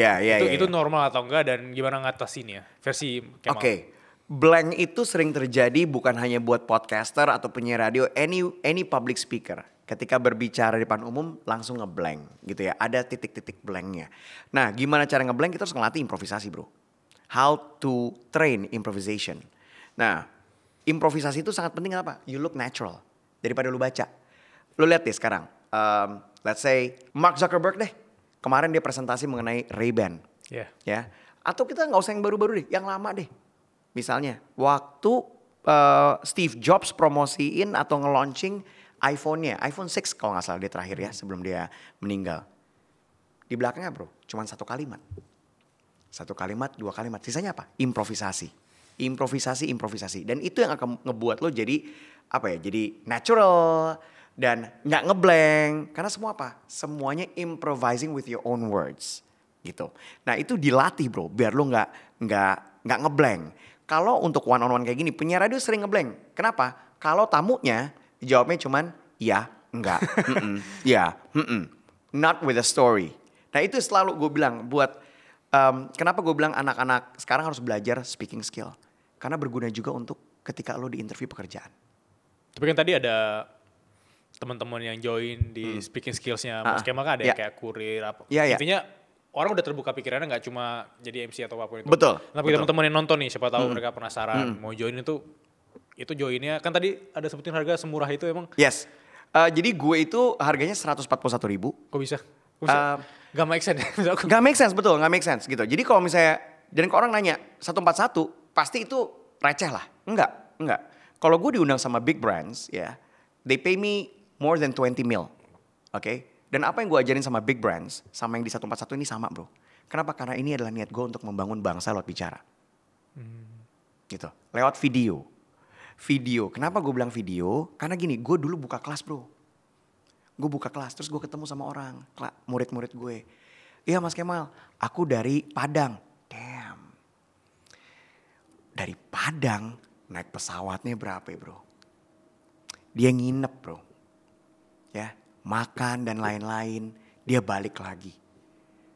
Itu normal atau enggak dan gimana ngatasinnya versi Kemal? Blank itu sering terjadi bukan hanya buat podcaster atau penyiar radio, any public speaker. Ketika berbicara di depan umum langsung ngeblank gitu ya. Ada titik-titik blanknya. Nah gimana cara ngeblank? Kita harus ngelatih improvisasi bro. How to train improvisation. Nah improvisasi itu sangat penting apa? You look natural daripada lu baca. Lu lihat deh sekarang. Let's say Mark Zuckerberg deh. Kemarin dia presentasi mengenai Ray-Ban. Ya. Atau kita gak usah yang baru-baru deh. Yang lama deh. Misalnya waktu Steve Jobs promosiin atau nge-launching iPhone-nya. iPhone 6 kalau gak salah dia terakhir ya sebelum dia meninggal. Di belakangnya bro cuman satu kalimat. Satu kalimat, dua kalimat. Sisanya apa? Improvisasi. Improvisasi. Dan itu yang akan ngebuat lo jadi apa ya? Jadi natural dan nggak ngeblank. Karena semua apa? Semuanya improvising with your own words, gitu. Nah itu dilatih bro, biar lo nggak ngeblank. Kalau untuk one on one kayak gini, penyiar radio sering ngeblank. Kenapa? Kalau tamunya jawabnya cuman ya, enggak, ya, not with a story. Nah itu selalu gue bilang buat kenapa gue bilang anak-anak sekarang harus belajar speaking skill. Karena berguna juga untuk ketika lo di interview pekerjaan. Tapi kan tadi ada teman-teman yang join di speaking skillsnya Mas Kemal kan ada yang kayak kurir apa. Intinya orang udah terbuka pikirannya gak cuma jadi MC atau apapun itu. Betul. Tapi teman-teman yang nonton nih siapa tahu mereka penasaran mau join itu joinnya kan tadi ada sebutin harga semurah itu emang. Yes. Jadi gue itu harganya 141.000. Kok bisa? Gak make sense. Gak make sense, betul. Gak make sense gitu. Jadi kalau misalnya, dan kalau orang nanya 141, pasti itu receh lah. Enggak. Kalau gue diundang sama big brands, ya, they pay me more than 20 mil. Oke? Dan apa yang gue ajarin sama big brands, sama yang di 141 ini sama bro. Kenapa? Karena ini adalah niat gue untuk membangun bangsa lewat bicara. Gitu. Lewat video. Kenapa gue bilang video? Karena gini, gue dulu buka kelas bro. Gue buka kelas, terus gue ketemu sama orang, murid-murid gue. Iya Mas Kemal, aku dari Padang. Damn. Dari Padang, naik pesawatnya berapa ya bro? Dia nginep bro. Ya, makan dan lain-lain, dia balik lagi.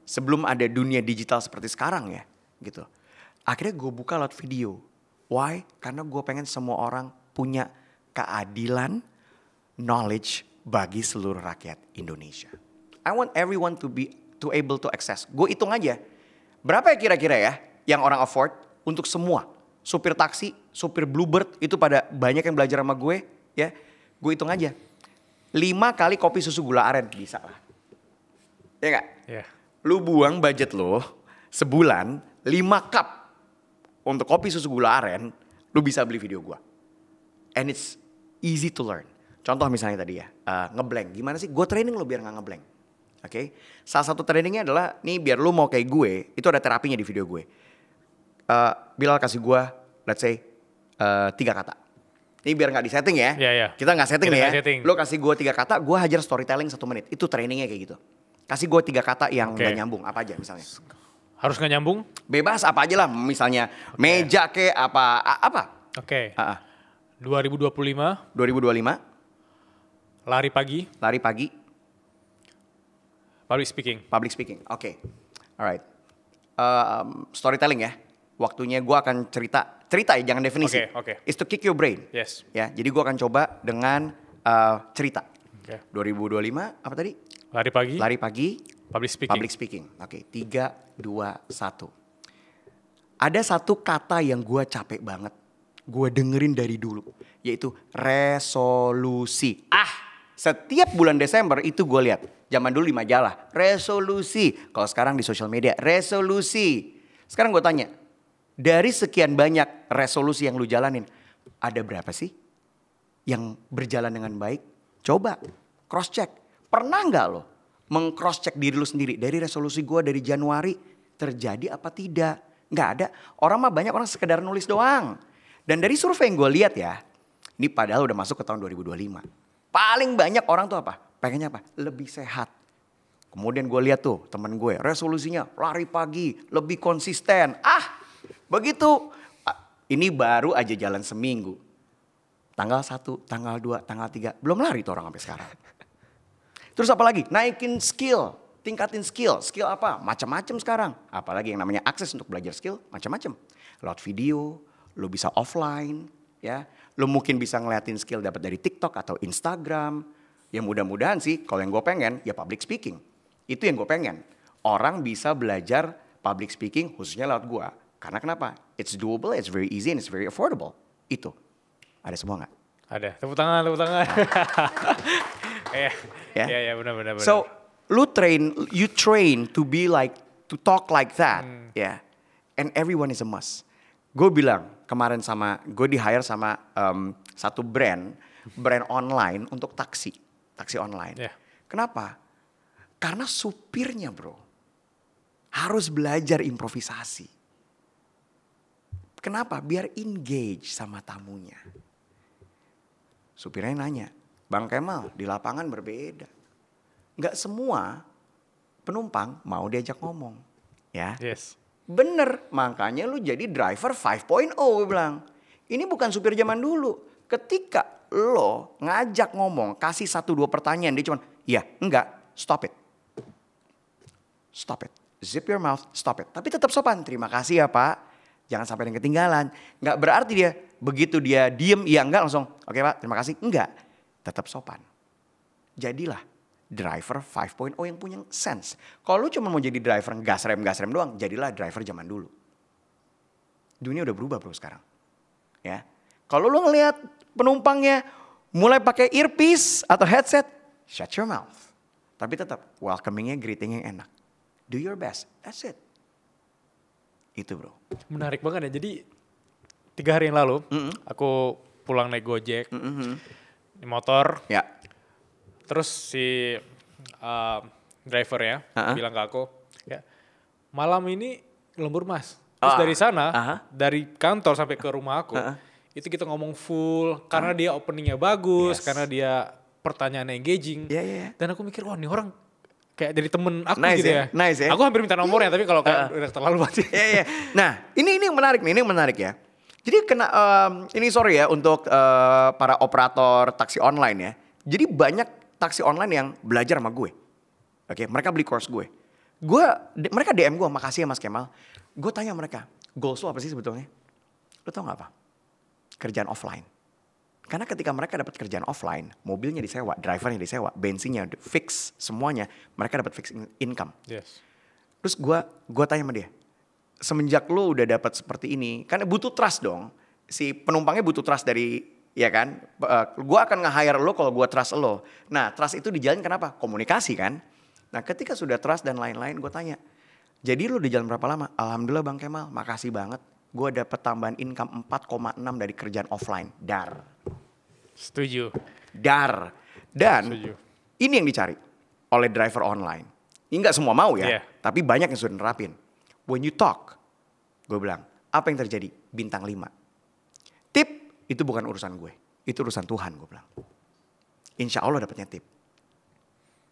Sebelum ada dunia digital seperti sekarang ya, gitu. Akhirnya gue buka lewat video. Why? Karena gue pengen semua orang punya keadilan, knowledge bagi seluruh rakyat Indonesia. I want everyone to able to access. Gue hitung aja. Berapa ya kira-kira ya yang orang afford untuk semua. Supir taksi, supir Bluebird itu pada banyak yang belajar sama gue. Ya, gue hitung aja. 5 kali kopi susu gula aren bisa lah. Ya gak? Yeah. Lu buang budget lo sebulan 5 cup untuk kopi susu gula aren, lu bisa beli video gue. And it's easy to learn. Contoh misalnya tadi ya, ngeblank. Gimana sih? Gue training lo biar gak ngeblank. Oke? Salah satu trainingnya adalah, nih biar lu mau kayak gue, itu ada terapinya di video gue. Bilal kasih gue, let's say, 3 kata. Ini biar gak disetting ya. Kita gak setting nih ya. Lu kasih gue 3 kata, gue hajar storytelling 1 menit. Itu trainingnya kayak gitu. Kasih gue 3 kata yang gak nyambung. Apa aja misalnya? Harus gak nyambung? Bebas apa aja lah. Misalnya meja ke apa. Oke. 2025. Lari pagi. Public speaking. Oke. Alright. Storytelling ya. Waktunya gue akan cerita ya, jangan definisi. Oke. Is to kick your brain. Yes. Ya, jadi gue akan coba dengan cerita. 2025 apa tadi? Lari pagi. Public speaking. Oke, 3, 2, 1. Ada satu kata yang gue capek banget. Gue dengerin dari dulu. Yaitu resolusi. Setiap bulan Desember itu gue lihat. Zaman dulu di majalah. Resolusi. Kalau sekarang di sosial media. Resolusi. Sekarang gue tanya. Dari sekian banyak resolusi yang lu jalanin. Ada berapa sih yang berjalan dengan baik? Coba cross check. Pernah gak lo meng-cross check diri lu sendiri. Dari resolusi gue dari Januari. Terjadi apa tidak? Nggak ada. Orang mah banyak orang sekedar nulis doang. Dan dari survei yang gue lihat ya. Ini padahal udah masuk ke tahun 2025. Paling banyak orang tuh apa? Pengennya apa? Lebih sehat. Kemudian gue lihat tuh temen gue. Resolusinya lari pagi. Lebih konsisten. Begitu. Ini baru aja jalan seminggu. Tanggal 1, tanggal 2, tanggal 3. Belum lari tuh orang sampai sekarang. Terus apa lagi? Naikin skill. Tingkatin skill. Skill apa? Macam-macam sekarang. Apalagi yang namanya akses untuk belajar skill. Macam-macam. Lewat video. Lo bisa offline. Ya. Lo mungkin bisa ngeliatin skill dapat dari TikTok atau Instagram. Ya mudah-mudahan sih. Kalau yang gue pengen. Ya public speaking. Itu yang gue pengen. Orang bisa belajar public speaking. Khususnya lewat gue. Karena kenapa? It's doable. It's very easy. And it's very affordable. Itu. Ada semua gak? Ada. Tepuk tangan. Iya benar. So you train to be like, to talk like that, ya. And everyone is a must. Gue bilang kemarin gue di hire sama satu brand online untuk taksi online. Yeah. Kenapa? Karena supirnya bro harus belajar improvisasi. Kenapa? Biar engage sama tamunya. Supirnya nanya, Bang Kemal di lapangan berbeda. Nggak semua penumpang mau diajak ngomong. Ya. Yes. Bener, makanya lu jadi driver 5.0 gue bilang. Ini bukan supir zaman dulu. Ketika lo ngajak ngomong, kasih 1-2 pertanyaan, dia cuman, iya, enggak, stop it. Stop it. Zip your mouth, stop it. Tapi tetap sopan, terima kasih ya Pak. Jangan sampai yang ketinggalan. Nggak berarti dia, begitu dia diem, iya enggak langsung, oke Pak, terima kasih. Enggak, tetap sopan. Jadilah driver 5.0 yang punya sense. Kalau lu cuma mau jadi driver gas rem doang, jadilah driver zaman dulu. Dunia udah berubah bro sekarang. Ya. Kalau lu ngelihat penumpangnya mulai pakai earpiece atau headset, shut your mouth. Tapi tetap welcomingnya, greetingnya enak. Do your best, that's it. Itu bro. Menarik banget ya. Jadi 3 hari yang lalu aku pulang naik Gojek di motor. Ya. Terus si driver ya bilang ke aku, ya malam ini lembur mas. Terus dari sana, dari kantor sampai ke rumah aku, itu kita ngomong full karena dia openingnya bagus, karena dia pertanyaan engaging. Dan aku mikir, wah ini orang kayak dari temen aku nice gitu ya. Nice ya. Aku hampir minta nomornya, tapi kalau kayak udah terlalu banget. Nah ini yang menarik nih, ini yang menarik ya. Jadi ini sorry ya untuk para operator taksi online ya. Jadi banyak taksi online yang belajar sama gue. Oke, mereka beli course gue. Mereka DM gue, makasih ya Mas Kemal. Gue tanya mereka, goals lo apa sih sebetulnya? Lo tau gak apa? Kerjaan offline. Karena ketika mereka dapat kerjaan offline, mobilnya disewa, drivernya disewa, bensinnya fix, semuanya, mereka dapat fix income. Yes. Terus gue tanya sama dia, semenjak lo udah dapat seperti ini, kan butuh trust dong. Si penumpangnya butuh trust dari, ya kan, gue akan nge-hire lo kalau gue trust lo. Nah trust itu dijalin kenapa? Komunikasi kan. Nah ketika sudah trust dan lain-lain gue tanya, jadi lo di jalan berapa lama? Alhamdulillah Bang Kemal, makasih banget. Gue dapet tambahan income 4,6 dari kerjaan offline. Dar. Setuju. Dar. Dan Setuju. Ini yang dicari oleh driver online. Ini gak semua mau ya, tapi banyak yang sudah nerapin. When you talk, gue bilang, apa yang terjadi? Bintang 5. Tip, itu bukan urusan gue. Itu urusan Tuhan gue bilang. Insya Allah dapatnya tip.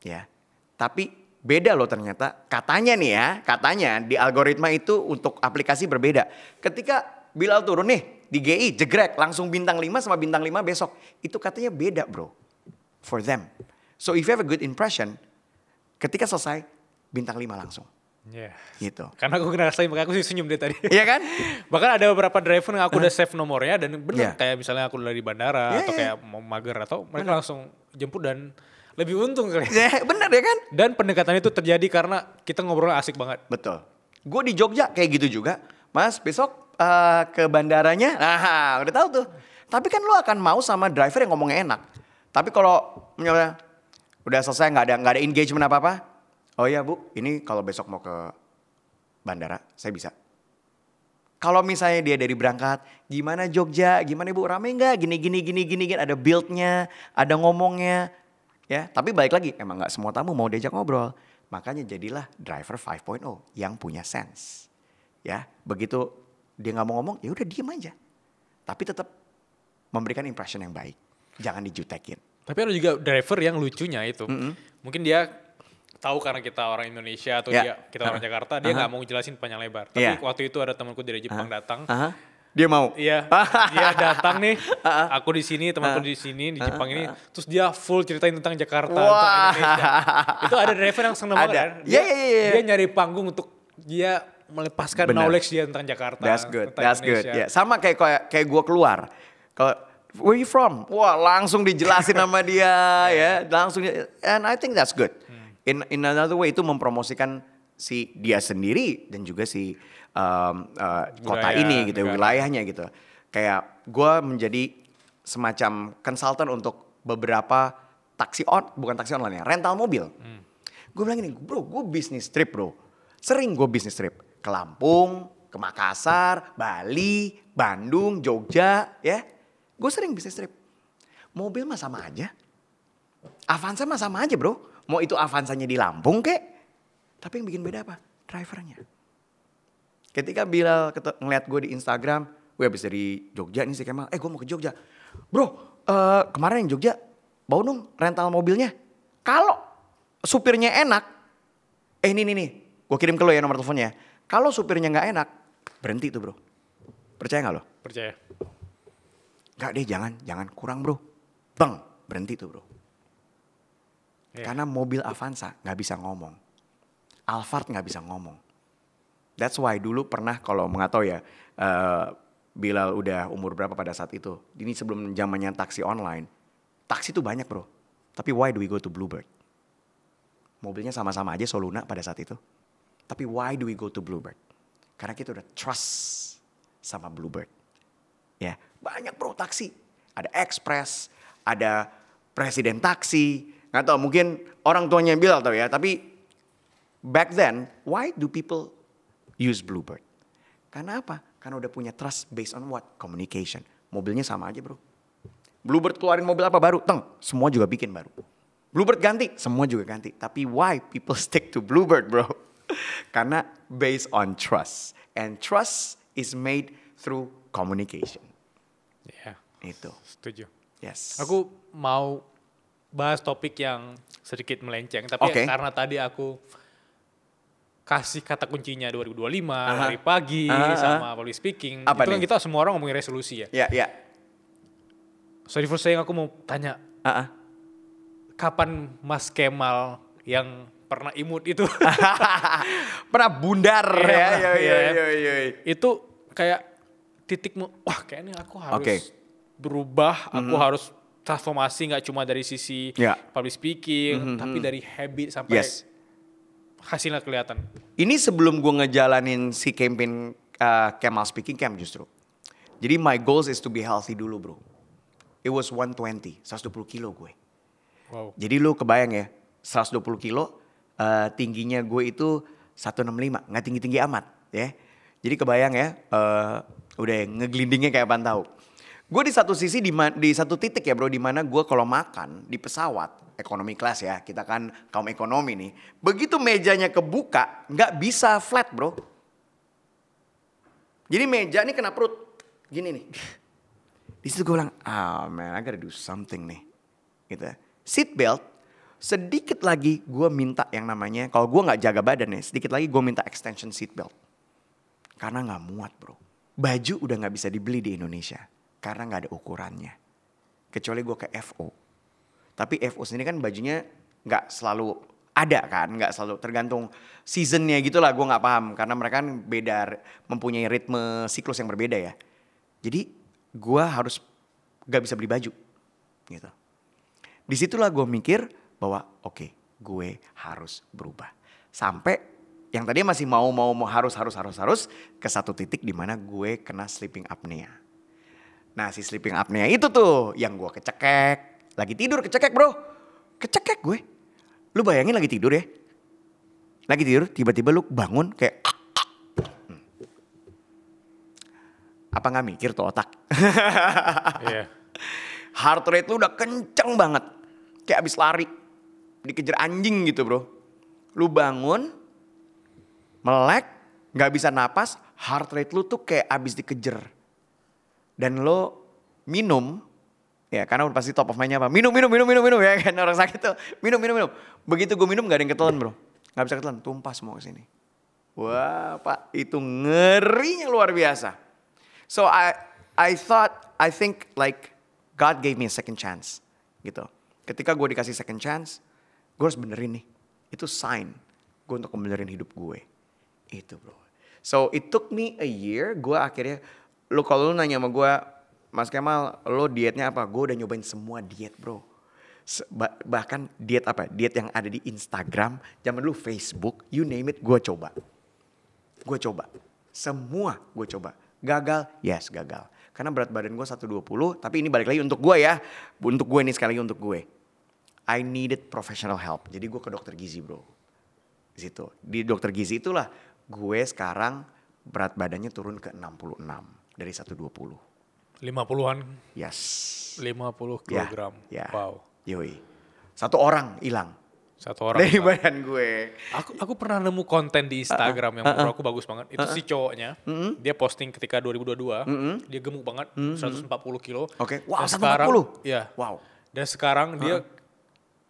Ya. Tapi beda loh ternyata. Katanya nih ya. Katanya di algoritma itu untuk aplikasi berbeda. Ketika Bilal turun nih di GI jegrek langsung bintang 5 sama bintang 5 besok. Itu katanya beda bro. For them. So if you have a good impression. Ketika selesai bintang 5 langsung. Gitu. Karena aku ngerasain, makanya aku senyum deh tadi. Iya kan? Bahkan ada beberapa driver yang aku udah save nomornya dan bener kayak misalnya aku dari bandara atau kayak mau mager atau mereka langsung jemput dan lebih untung kali. Bener ya kan? Dan pendekatan itu terjadi karena kita ngobrolnya asik banget. Betul. Gue di Jogja kayak gitu juga. Mas besok ke bandaranya, nah udah tahu tuh. Tapi kan lu akan mau sama driver yang ngomongnya enak. Tapi kalau misalnya udah selesai nggak ada engagement apa-apa. Oh iya Bu, ini kalau besok mau ke bandara, saya bisa. Kalau misalnya dia dari berangkat, gimana Jogja, gimana Ibu, rame nggak? Gini, ada build-nya, ada ngomongnya, ya. Tapi balik lagi, emang nggak semua tamu mau diajak ngobrol. Makanya jadilah driver 5.0 yang punya sense, ya. Begitu dia nggak mau ngomong, ya udah diem aja. Tapi tetap memberikan impression yang baik, jangan dijutekin. Tapi ada juga driver yang lucunya itu, mungkin dia tahu karena kita orang Indonesia atau kita orang Jakarta, dia nggak mau jelasin panjang lebar. Tapi waktu itu ada temanku dari Jepang datang, dia mau. Iya, dia datang nih, aku di sini, temanku di sini di Jepang ini, terus dia full ceritain tentang Jakarta, tentang Indonesia. Itu ada driver yang seneng banget kan. Dia nyari panggung untuk dia melepaskan knowledge dia tentang Jakarta. That's good. Yeah. Sama kayak gue keluar. Kalau where you from? Wah, langsung dijelasin sama dia ya, langsung. And I think that's good. In another way itu mempromosikan si dia sendiri dan juga si kota ini gitu, wilayahnya gitu. Kayak gue menjadi semacam konsultan untuk beberapa bukan taksi online ya, rental mobil. Gue bilang gini, bro, gue bisnis trip bro. Sering gue bisnis trip ke Lampung, ke Makassar, Bali, Bandung, Jogja, ya. Gue sering bisnis trip. Mobil mah sama aja. Avanza mah sama aja bro. Mau itu Avanzanya di Lampung kek. Tapi yang bikin beda apa? Drivernya. Ketika Bilal ngeliat gue di Instagram, gue habis dari Jogja nih si Kemal. Gue mau ke Jogja. Bro, kemarin yang Jogja, bawa dong rental mobilnya. Kalau supirnya enak, ini nih, gue kirim ke lo ya nomor teleponnya. Kalau supirnya gak enak, berhenti tuh bro. Percaya gak lo? Percaya. Gak deh, jangan kurang bro. Bang, berhenti tuh bro. Karena mobil Avanza gak bisa ngomong. Alphard gak bisa ngomong. That's why dulu pernah kalau nggak tahu ya, Bilal udah umur berapa pada saat itu. Ini sebelum zamannya taksi online. Taksi tuh banyak bro. Tapi why do we go to Bluebird? Mobilnya sama-sama aja Soluna pada saat itu. Tapi why do we go to Bluebird? Karena kita udah trust sama Bluebird. Ya, banyak bro taksi. Ada Express, ada Presiden Taksi. Nggak tahu mungkin orang tuanya Bilal tahu ya. Tapi back then, why do people use Bluebird? Karena apa? Karena udah punya trust based on what? Communication. Mobilnya sama aja bro. Bluebird keluarin mobil apa baru? Semua juga bikin baru. Bluebird ganti, semua juga ganti. Tapi why people stick to Bluebird bro? Karena based on trust. And trust is made through communication. Iya. Itu. Setuju. Yes. Aku mau bahas topik yang sedikit melenceng. Tapi karena tadi aku kasih kata kuncinya 2025, hari pagi, sama public speaking. Apa itu kan kita semua orang ngomongin resolusi ya. Iya. Sorry for saying, aku mau tanya. Kapan Mas Kemal yang pernah imut itu? Pernah bundar ya. Itu kayak titikmu, wah kayaknya aku harus berubah, aku harus transformasi gak cuma dari sisi public speaking, tapi dari habit sampai hasilnya kelihatan. Ini sebelum gue ngejalanin si campaign Kemal Speaking Camp justru. Jadi my goals is to be healthy dulu bro. It was 120 kilo gue. Wow. Jadi lu kebayang ya, 120 kilo tingginya gue itu 165, gak tinggi-tinggi amat ya. Jadi kebayang ya, udah ngeglindingnya kayak apaan tahu. Gue di satu sisi di satu titik ya bro, di mana gue kalau makan di pesawat ekonomi kelas ya, kita kan kaum ekonomi nih. Begitu mejanya kebuka, nggak bisa flat bro. Jadi meja ini kena perut, gini nih. Di situ gue bilang, man, I gotta do something nih, gitu. Seat belt, sedikit lagi gue minta yang namanya, kalau gue nggak jaga badan nih, sedikit lagi gue minta extension seat belt, karena nggak muat bro. Baju udah nggak bisa dibeli di Indonesia. Karena gak ada ukurannya. Kecuali gue ke FO. Tapi FO sendiri kan bajunya gak selalu ada kan. Gak selalu tergantung seasonnya gitu lah. Gue gak paham. Karena mereka kan beda, mempunyai ritme siklus yang berbeda ya. Jadi gue harus gak bisa beli baju. Gitu. Disitulah gue mikir bahwa oke, gue harus berubah. Sampai Yang tadinya masih mau harus ke satu titik di mana gue kena sleeping apnea. Nah si sleeping apnea itu tuh yang gue kecekek. Lagi tidur kecekek bro. Kecekek gue. Lu bayangin lagi tidur ya. Lagi tidur tiba-tiba lu bangun kayak. Apa gak mikir tuh otak? Iya. Heart rate lu udah kenceng banget. Kayak abis lari. Dikejar anjing gitu bro. Lu bangun. Melek. Gak bisa napas. Heart rate lu tuh kayak abis dikejar. Dan lo minum. Ya karena pasti top of mind-nya apa? Minum ya kan orang sakit tuh. Minum. Begitu gue minum gak ada yang ketelan bro. Gak bisa ketelan. Tumpah semua kesini. Wah pak itu ngerinya luar biasa. So I think like God gave me a second chance gitu. Ketika gue dikasih second chance, gue harus benerin nih. Itu sign gue untuk benerin hidup gue. Itu bro. So it took me a year. Gue akhirnya, kalau lu nanya sama gue, Mas Kemal, lo dietnya apa? Gue udah nyobain semua diet bro. Bahkan diet apa? Diet yang ada di Instagram, zaman dulu Facebook, you name it, gue coba. Semua gue coba. Gagal? Yes, gagal. Karena berat badan gue 120, tapi ini balik lagi untuk gue ya. Untuk gue nih sekali lagi untuk gue. I needed professional help. Jadi gue ke dokter gizi bro. Di situ. Di dokter gizi itulah gue sekarang berat badannya turun ke 66 dari 120. 50-an? Yes. 50 kilogram. Ya. Wow. Yoi. Satu orang hilang. Satu orang. Dari badan gue. Aku pernah nemu konten di Instagram yang menurut aku bagus banget. Itu si cowoknya, dia posting ketika 2022, dia gemuk banget, 140 kilo. Oke, wow, dan 140? sekarang, ya. Wow. Dan sekarang dia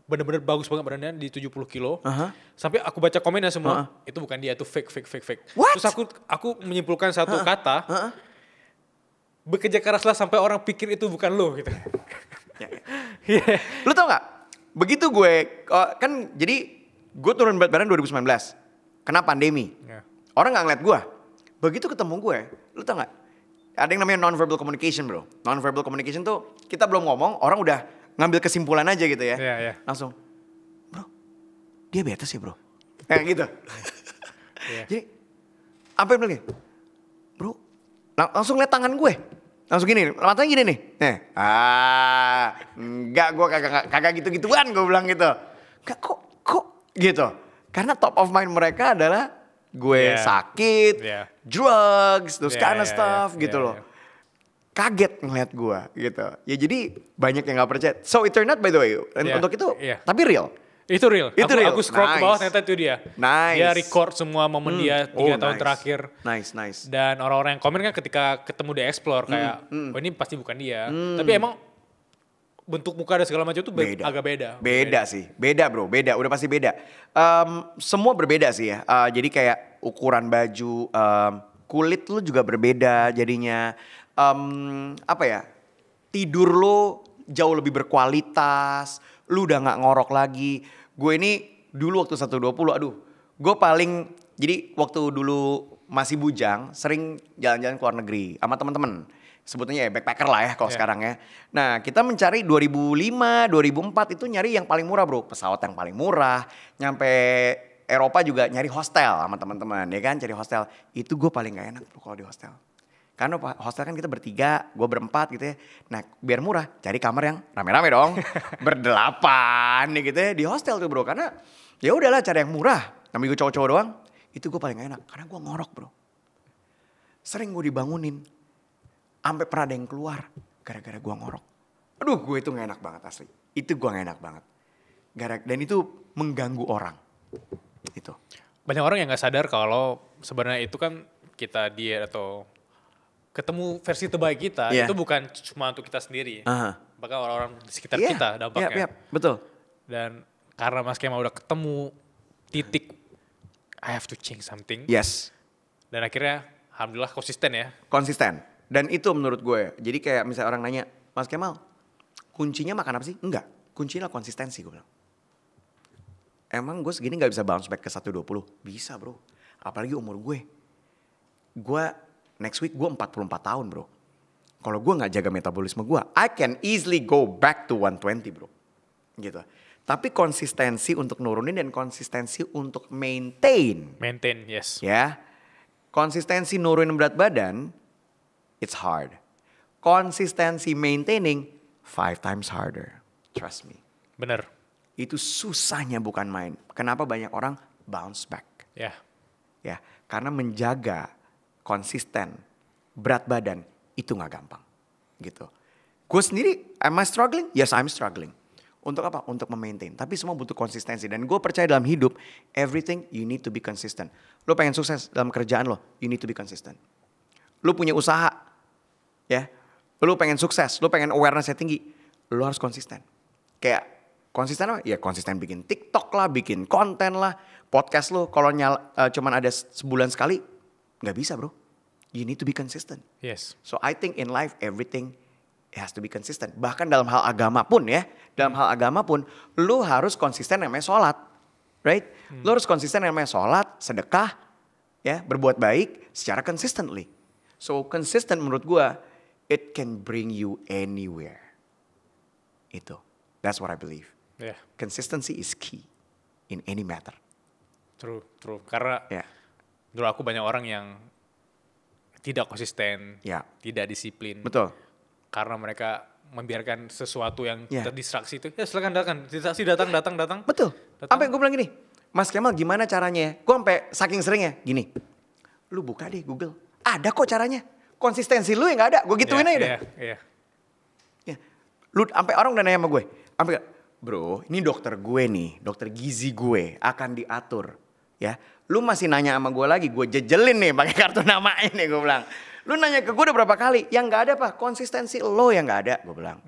bener-bener bagus banget badannya di 70 kilo. Sampai aku baca komennya semua, itu bukan dia, itu fake. What? Terus aku menyimpulkan satu kata, bekerja keraslah sampai orang pikir itu bukan lo gitu. Yeah. Lu tau gak? Begitu gue, kan jadi gue turun berat badan 2019. Kena pandemi. Yeah. Orang gak ngeliat gue. Begitu ketemu gue, lu tau gak? Ada yang namanya non-verbal communication bro. Non-verbal communication tuh kita belum ngomong, orang udah ngambil kesimpulan aja gitu ya. Yeah. Langsung, bro, diabetes ya bro? Kayak gitu. Yeah. Jadi, apa yang bilang? Bro, langsung liat tangan gue. Langsung gini, matanya gini nih. Enggak, gue kagak gitu-gituan gue bilang gitu. Enggak kok gitu. Karena top of mind mereka adalah gue sakit, drugs, those kind of stuff gitu loh. Kaget ngeliat gue gitu. Ya jadi banyak yang gak percaya. So it turned out by the way, untuk itu, tapi real. Itu real. Aku scroll ke bawah ternyata itu dia. Nice. Dia record semua momen dia 3 tahun terakhir. Nice. Dan orang-orang yang komen kan ketika ketemu di explore kayak, oh ini pasti bukan dia. Tapi emang bentuk muka dan segala macam itu agak beda. Beda sih. Beda bro, beda. Udah pasti beda. Semua berbeda sih ya. Jadi kayak ukuran baju, kulit lu juga berbeda jadinya. Apa ya, tidur lu jauh lebih berkualitas. Lu udah gak ngorok lagi. Gue ini dulu waktu 120, gue paling, jadi waktu dulu masih bujang, sering jalan-jalan ke luar negeri sama teman-teman. Sebetulnya ya backpacker lah ya kalau sekarang ya. Nah kita mencari 2005, 2004 itu nyari yang paling murah bro. Pesawat yang paling murah, nyampe Eropa juga nyari hostel sama teman-teman ya kan. Cari hostel, itu gue paling gak enak bro kalau di hostel. Karena hostel kan kita bertiga, gue berempat gitu ya. Nah biar murah, cari kamar yang rame-rame dong. Berdelapan nih gitu ya di hostel tuh bro. Karena ya udahlah cari yang murah. Namanya gue cowok-cowok doang. Itu gue paling gak enak, karena gue ngorok bro. Sering gue dibangunin. Sampai pernah ada yang keluar gara-gara gue ngorok. Aduh gue itu gak enak banget asli. Itu gue gak enak banget. Dan itu mengganggu orang. Itu. Banyak orang yang gak sadar kalau sebenarnya itu kan kita diet atau ketemu versi terbaik kita, itu bukan cuma untuk kita sendiri. Bahkan orang-orang di sekitar kita dampaknya. Betul. Dan karena Mas Kemal udah ketemu titik, I have to change something. Yes. Dan akhirnya alhamdulillah konsisten ya. Konsisten. Dan itu menurut gue, jadi kayak misalnya orang nanya, Mas Kemal, kuncinya makan apa sih? Enggak, kuncinya konsistensi gue bilang. Emang gue segini gak bisa bounce back ke 120? Bisa bro, apalagi umur gue. Gue next week gue 44 tahun bro. Kalau gue gak jaga metabolisme gue, I can easily go back to 120 bro. Gitu. Tapi konsistensi untuk nurunin dan konsistensi untuk maintain. Maintain, yes. Ya. Konsistensi nurunin berat badan, it's hard. Konsistensi maintaining, 5 times harder. Trust me. Bener. Itu susahnya bukan main. Kenapa banyak orang bounce back? Ya. Ya, karena menjaga konsisten berat badan itu nggak gampang. Gitu. Gue sendiri, am I struggling? Yes, I'm struggling. Untuk apa? Untuk memaintain. Tapi semua butuh konsistensi. Dan gue percaya dalam hidup, everything you need to be consistent. Lo pengen sukses dalam kerjaan lo, you need to be consistent. Lo punya usaha, ya. Lo pengen sukses, lo pengen awareness-nya tinggi, lo harus konsisten. Kayak konsisten apa? Ya konsisten bikin TikTok lah, bikin konten lah. Podcast lo kalau cuman ada sebulan sekali, nggak bisa bro. You need to be consistent. Yes. So I think in life everything has to be consistent. Bahkan dalam hal agama pun ya. Dalam hal agama pun lu harus konsisten namanya sholat. Right? Lu harus konsisten namanya sholat, sedekah, ya, berbuat baik secara consistently. So consistent menurut gua, it can bring you anywhere. Itu. That's what I believe. Yeah. Consistency is key in any matter. True. Karena dulu aku banyak orang yang tidak konsisten, tidak disiplin. Betul. Karena mereka membiarkan sesuatu yang terdistraksi itu. Ya silakan datang, distraksi datang. Betul. Sampai gue bilang gini, Mas Kemal gimana caranya? Gue sampai saking seringnya gini. Lu buka deh Google. Ada kok caranya. Konsistensi lu yang gak ada. Gue gituin aja deh. Iya. Ya. Lu sampai orang udah nanya sama gue. Sampai bro, ini dokter gue nih, dokter gizi gue akan diatur. Ya, lu masih nanya sama gue lagi, gue jejelin nih pakai kartu nama ini, gue bilang. Lu nanya ke gue udah berapa kali, yang nggak ada apa? Konsistensi lo yang nggak ada, gue bilang.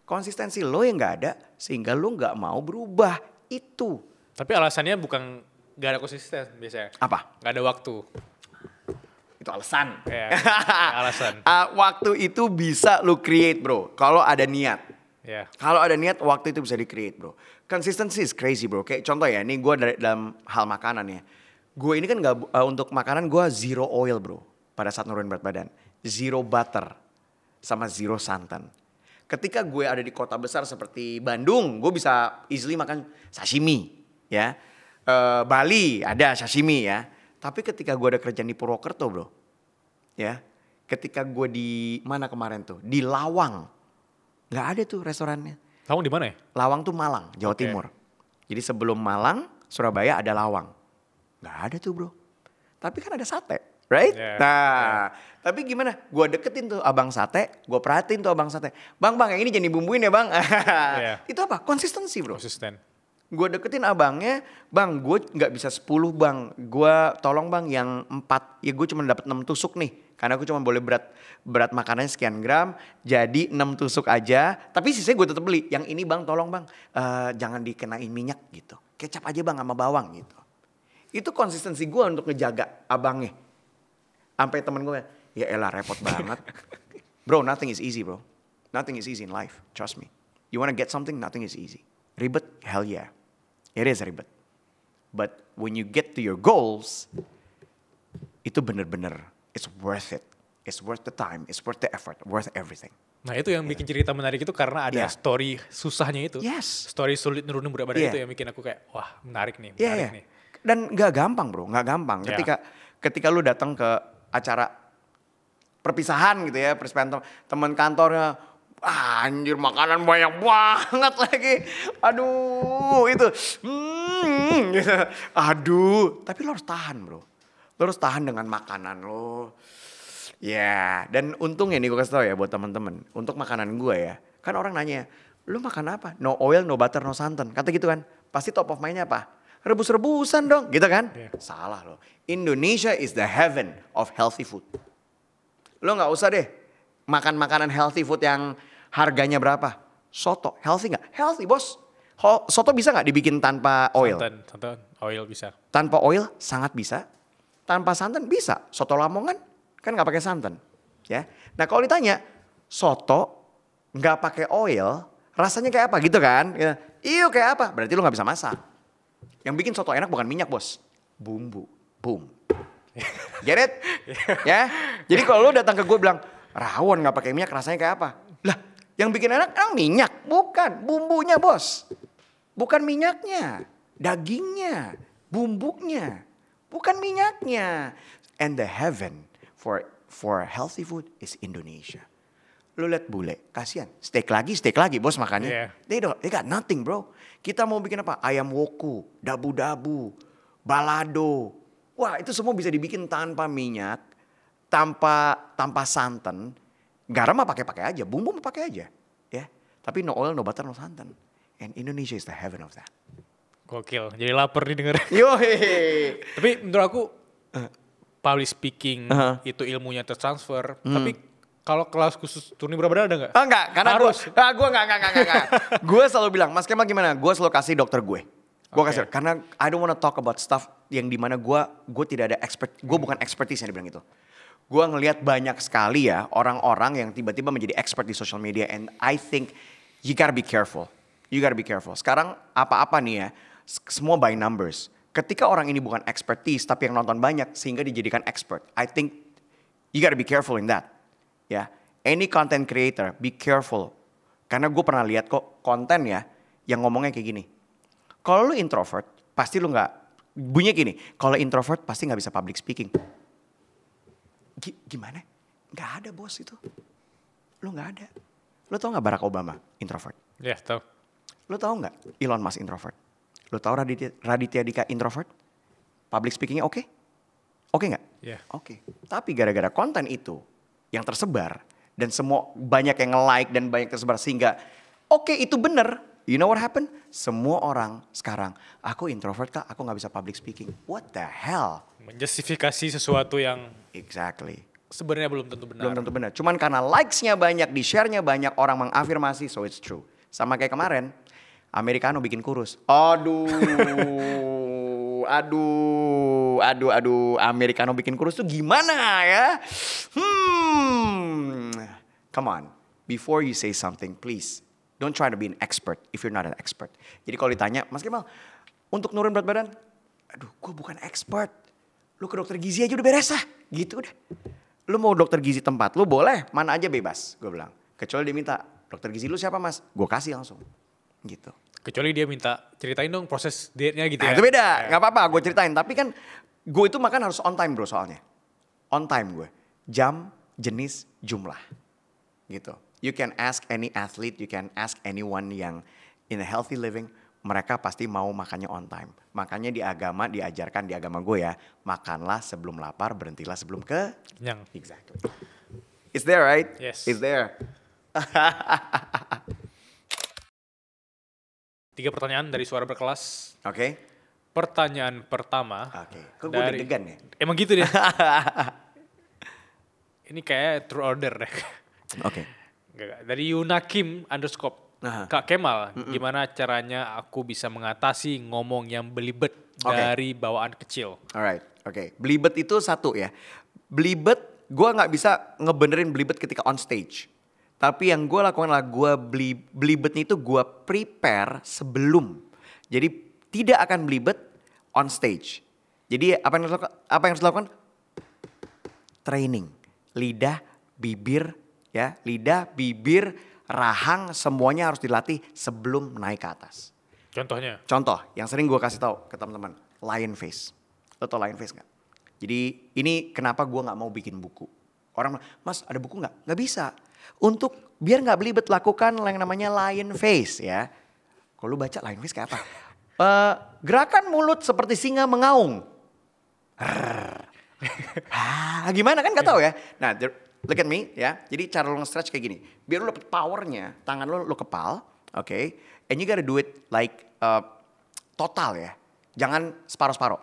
Konsistensi lo yang nggak ada, sehingga lu nggak mau berubah itu. Tapi alasannya bukan nggak ada konsisten biasanya. Apa? Nggak ada waktu. Itu alasan. Ya, alasan. Waktu itu bisa lu create bro, kalau ada niat. Yeah. Kalau ada niat, waktu itu bisa di-create bro. Consistency is crazy bro. Kayak contoh ya, ini gue dalam hal makanan ya. Gue ini kan untuk makanan gue zero oil bro. Pada saat nurunin berat badan. Zero butter. Sama zero santan. Ketika gue ada di kota besar seperti Bandung, gue bisa easily makan sashimi. Ya. Bali ada sashimi ya. Tapi ketika gue ada kerjaan di Purwokerto bro. Ya. Ketika gue di mana kemarin tuh? Di Lawang. Gak ada tuh restorannya. Kamu di mana ya? Lawang tuh Malang, Jawa Timur. Jadi sebelum Malang, Surabaya ada Lawang. Gak ada tuh bro. Tapi kan ada sate, right? Tapi gimana? Gue deketin tuh abang sate, gue perhatiin tuh abang sate. Bang, yang ini jangan dibumbuin ya bang. Itu apa? Konsistensi bro. Konsisten. Gue deketin abangnya, bang gue gak bisa 10 bang. Gue tolong bang yang 4, ya gue cuma dapat 6 tusuk nih. Karena aku cuma boleh berat makanannya sekian gram, jadi 6 tusuk aja. Tapi sisanya gue tetap beli. Yang ini bang, tolong bang, jangan dikenain minyak gitu. Kecap aja bang sama bawang gitu. Itu konsistensi gue untuk ngejaga abangnya. Sampai temen gue, ya elah repot banget. Bro, nothing is easy bro. Nothing is easy in life, trust me. You wanna get something, nothing is easy. Ribet, hell yeah. It is ribet. But when you get to your goals, itu bener-bener it's worth it. It's worth the time, it's worth the effort, worth everything. Nah itu yang bikin cerita menarik itu karena ada story susahnya itu. Yes. Story sulit nurunin berat badan itu yang bikin aku kayak wah menarik nih. Nih. Dan gak gampang bro, gak gampang. Ketika lu datang ke acara perpisahan gitu ya, perpisahan teman kantornya, anjir makanan banyak banget lagi. Aduh itu, gitu. Aduh, tapi lo harus tahan bro. Lo harus tahan dengan makanan lo. Ya, dan untungnya nih gue kasih tau ya buat teman-teman. Untuk makanan gue ya, kan orang nanya, lo makan apa? No oil, no butter, no santan. Kata gitu kan, pasti top of mind-nya apa? Rebus-rebusan dong, gitu kan? Salah lo. Indonesia is the heaven of healthy food. Lo gak usah deh makan makanan healthy food yang harganya berapa. Soto, healthy gak? Healthy bos. Soto bisa gak dibikin tanpa oil? Santan, oil bisa. Tanpa oil sangat bisa. Tanpa santan bisa. Soto Lamongan kan gak pakai santan. Ya. Nah kalau ditanya, soto gak pakai oil, rasanya kayak apa gitu kan? Iyo kayak apa? Berarti lo gak bisa masak. Yang bikin soto enak bukan minyak bos. Bumbu. Boom. Get it? Ya. Jadi kalau lo datang ke gue bilang, rawon gak pakai minyak rasanya kayak apa? Lah yang bikin enak minyak. Bukan. Bumbunya bos. Bukan minyaknya, dagingnya, bumbunya, bukan minyaknya. And the heaven for healthy food is Indonesia. Lu lihat bule, kasihan. Steak lagi bos makannya. Yeah. They got nothing bro. Kita mau bikin apa? Ayam woku, dabu-dabu, balado. Wah itu semua bisa dibikin tanpa minyak, tanpa santan. Garam mah pakai aja, bumbu mah pakai aja. Ya. Tapi no oil, no butter, no santan. And Indonesia is the heaven of that. Gokil, jadi lapar nih denger. Yohe. Tapi menurut aku, public speaking itu ilmunya tertransfer. Tapi kalau kelas khusus turun berat badan ada nggak? Oh enggak, karena harus. Gue enggak. Gue selalu bilang, Mas Kemal gimana? Gue selalu kasih dokter gue. Gue kasih, karena I don't wanna talk about stuff yang dimana gue tidak ada expert, gue bukan expertise yang dibilang itu. Gue ngelihat banyak sekali ya orang-orang yang tiba-tiba menjadi expert di social media, and I think you gotta be careful. You gotta be careful. Sekarang apa-apa nih ya, semua by numbers. Ketika orang ini bukan expertise, tapi yang nonton banyak sehingga dijadikan expert, I think you gotta be careful in that. Ya, any content creator, be careful. Karena gue pernah lihat kok konten ya, yang ngomongnya kayak gini. Kalau lu introvert, pasti lu nggak, bunyinya gini. Kalau introvert pasti nggak bisa public speaking. Gimana? Nggak ada bos itu. Lu nggak ada. Lu tau nggak Barack Obama introvert? Ya tahu. Lu tau nggak Elon Musk introvert? Lu tau Raditya Dika introvert? Public speakingnya oke? Oke nggak? Yeah. Oke. Tapi gara-gara konten itu yang tersebar dan semua banyak yang nge-like dan banyak tersebar sehingga oke, itu bener. You know what happened? Semua orang sekarang, aku introvert kak, aku gak bisa public speaking. What the hell? Menjustifikasi sesuatu yang Exactly. sebenarnya belum tentu benar. Belum tentu benar. Cuman karena likes-nya banyak, di-share-nya banyak, orang mengafirmasi, so it's true. Sama kayak kemarin, Americano bikin kurus. Aduh, Americano bikin kurus tuh gimana ya? Come on, before you say something, please don't try to be an expert if you're not an expert. Jadi kalau ditanya, Mas Kemal, untuk nurunin berat badan, aduh, gue bukan expert. Lu ke dokter gizi aja udah beres lah, gitu udah. Lu mau dokter gizi tempat, lu boleh, mana aja bebas, gue bilang. Kecuali dia minta, dokter gizi lu siapa mas? Gue kasih langsung, gitu. Kecuali dia minta ceritain dong proses dietnya gitu ya. Itu beda, gak apa-apa gue ceritain. Tapi kan gue itu makan harus on time bro soalnya. On time gue. Jam, jenis, jumlah. Gitu. You can ask any athlete, you can ask anyone yang in a healthy living. Mereka pasti mau makannya on time. Makanya di agama diajarkan, di agama gue ya. Makanlah sebelum lapar, berhentilah sebelum kenyang. Exactly. It's there right? Yes. It's there. 3 pertanyaan dari suara berkelas. Oke. Pertanyaan pertama. Oke. Kok gue deg-degan ya? Emang gitu deh. Ini kayak true order deh. Oke. Dari Yunakim _ Kak Kemal, gimana caranya aku bisa mengatasi ngomong yang belibet dari bawaan kecil? Alright, oke. Belibet itu satu ya. Belibet, gue gak bisa ngebenerin belibet ketika on stage. Tapi yang gue lakukan adalah gue belibetnya itu gue prepare sebelum. Jadi tidak akan belibet on stage. Jadi apa yang harus dilakukan? Training. Lidah, bibir, ya. Lidah, bibir, rahang semuanya harus dilatih sebelum naik ke atas. Contohnya? Contoh yang sering gue kasih tahu ke teman-teman. Lion face. Lo tau lion face gak? Jadi ini kenapa gue gak mau bikin buku. Orang bilang, mas ada buku gak? Gak bisa. Untuk biar gak belibet lakukan yang namanya lion face ya. Kalau lu baca lion face kayak apa? Gerakan mulut seperti singa mengaung. Gimana kan gak tahu ya. Nah look at me ya. Jadi cara lu nge-stretch kayak gini. Biar lu dapet powernya. Tangan lu kepal. Oke. And you gotta do it like total ya. Jangan separuh-separuh.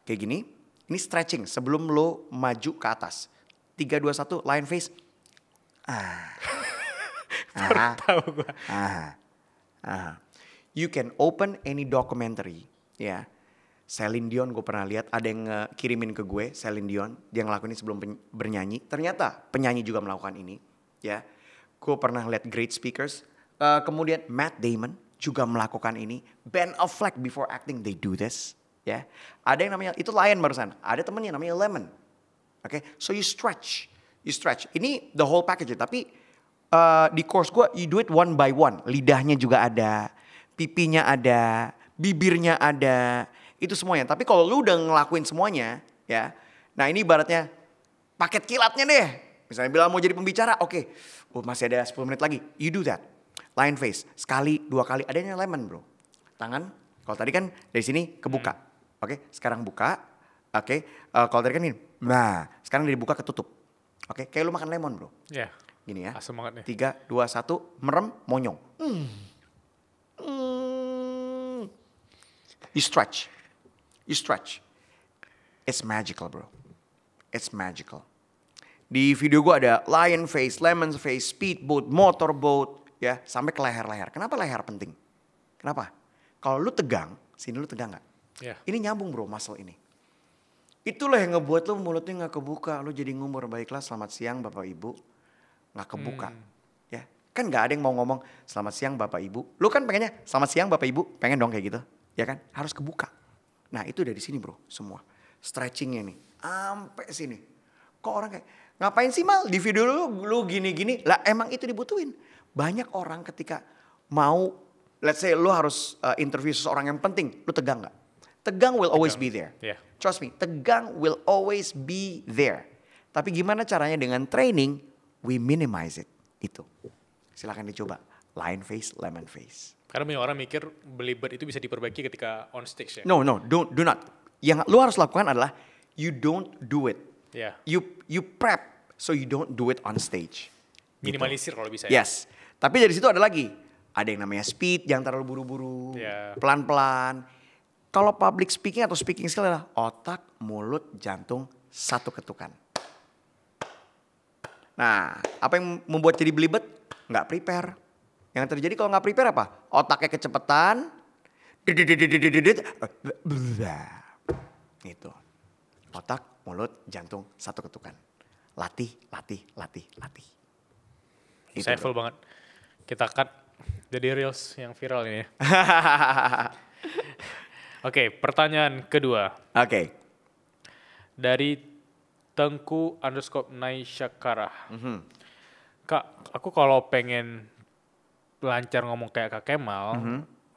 Kayak gini. Ini stretching sebelum lu maju ke atas. 3, 2, 1 lion face. Tahu gue. You can open any documentary, ya. Celine Dion gue pernah lihat ada yang kirimin ke gue, Celine Dion, dia ngelakuin ini sebelum bernyanyi. Ternyata penyanyi juga melakukan ini, ya. Gue pernah lihat great speakers. Kemudian Matt Damon juga melakukan ini. Ben Affleck before acting they do this, ya. Ada yang namanya itu lion barusan. Ada temennya namanya lemon. Oke, so you stretch. Ini the whole package. Tapi di course gue, you do it one by one. Lidahnya juga ada. pipinya ada, bibirnya ada, itu semuanya. Tapi kalau lu udah ngelakuin semuanya, ya. Nah ini ibaratnya paket kilatnya deh. Misalnya bilang mau jadi pembicara, oke. Oh, masih ada 10 menit lagi. You do that. Lion face, sekali, 2 kali. Adanya lemon bro. Tangan, kalau tadi kan dari sini kebuka. Oke, sekarang buka. Oke, kalau tadi kan ini. Nah, sekarang dibuka ketutup. Oke, kayak lu makan lemon bro. Ya. Gini ya. Asem banget nih. 3, 2, 1, merem, monyong. You stretch. You stretch. It's magical bro. It's magical. Di video gue ada lion face, lemon face, speedboat, motorboat, ya sampai ke leher-leher. Kenapa leher penting? Kenapa? Kalau lu tegang, sini lu tegang gak? Ya. Ini nyambung bro muscle ini. Itulah yang ngebuat lu mulutnya gak kebuka. Lu jadi ngumur. Baiklah selamat siang bapak ibu. Gak kebuka. Ya, kan gak ada yang mau ngomong selamat siang bapak ibu. Lu kan pengennya selamat siang bapak ibu. Pengen dong kayak gitu. Ya kan? Harus kebuka. Nah itu dari sini bro semua. Stretchingnya nih. Sampai sini. Kok orang kayak ngapain sih Mal di video lu gini-gini. Lah emang itu dibutuhin. Banyak orang ketika mau let's say lu harus interview seseorang yang penting. Lu tegang gak? Tegang will always be there. Yeah. Trust me, tegang will always be there. Tapi gimana caranya dengan training, we minimize it. Itu. Silakan dicoba. Lion face, lemon face. Karena banyak orang mikir belibet itu bisa diperbaiki ketika on stage ya. No, do not. Yang lu harus lakukan adalah you don't do it. Ya. You prep so you don't do it on stage. Minimalisir kalau bisa ya. Yes. Tapi dari situ ada lagi. Ada yang namanya speed, jangan terlalu buru-buru. Yeah. Pelan-pelan. Kalau public speaking atau speaking skill adalah otak, mulut, jantung, satu ketukan. Nah, apa yang membuat jadi belibet? Nggak prepare. Yang terjadi kalau nggak prepare apa? Otaknya kecepatan. Gitu. Otak, mulut, jantung, satu ketukan. Latih. Saya full banget. Kita cut jadi reels yang viral ini ya. Oke, pertanyaan kedua. Oke. Dari Tengku_Naisyakara. Kak, aku kalau pengen lancar ngomong kayak Kak Kemal,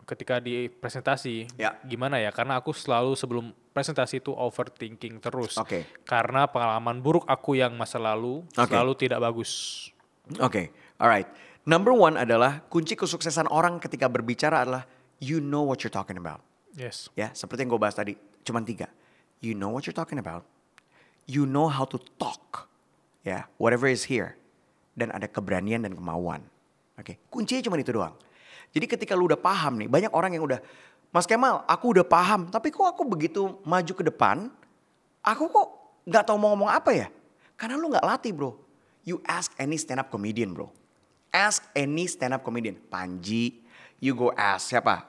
ketika di presentasi, gimana ya? Karena aku selalu sebelum presentasi itu overthinking terus. Oke. Karena pengalaman buruk aku yang masa lalu selalu tidak bagus. Oke, alright. Number one adalah kunci kesuksesan orang ketika berbicara adalah you know what you're talking about. Yes. Ya, seperti yang gue bahas tadi, cuman 3. You know what you're talking about. You know how to talk. Ya, whatever is here. Dan ada keberanian dan kemauan. Oke, kuncinya cuma itu doang. Jadi ketika lu udah paham nih, banyak orang yang udah, Mas Kemal, aku udah paham, tapi kok aku begitu maju ke depan, aku kok gak tahu mau ngomong apa ya? Karena lu gak latih bro. You ask any stand up comedian bro. Ask any stand up comedian. Panji, you go ask siapa?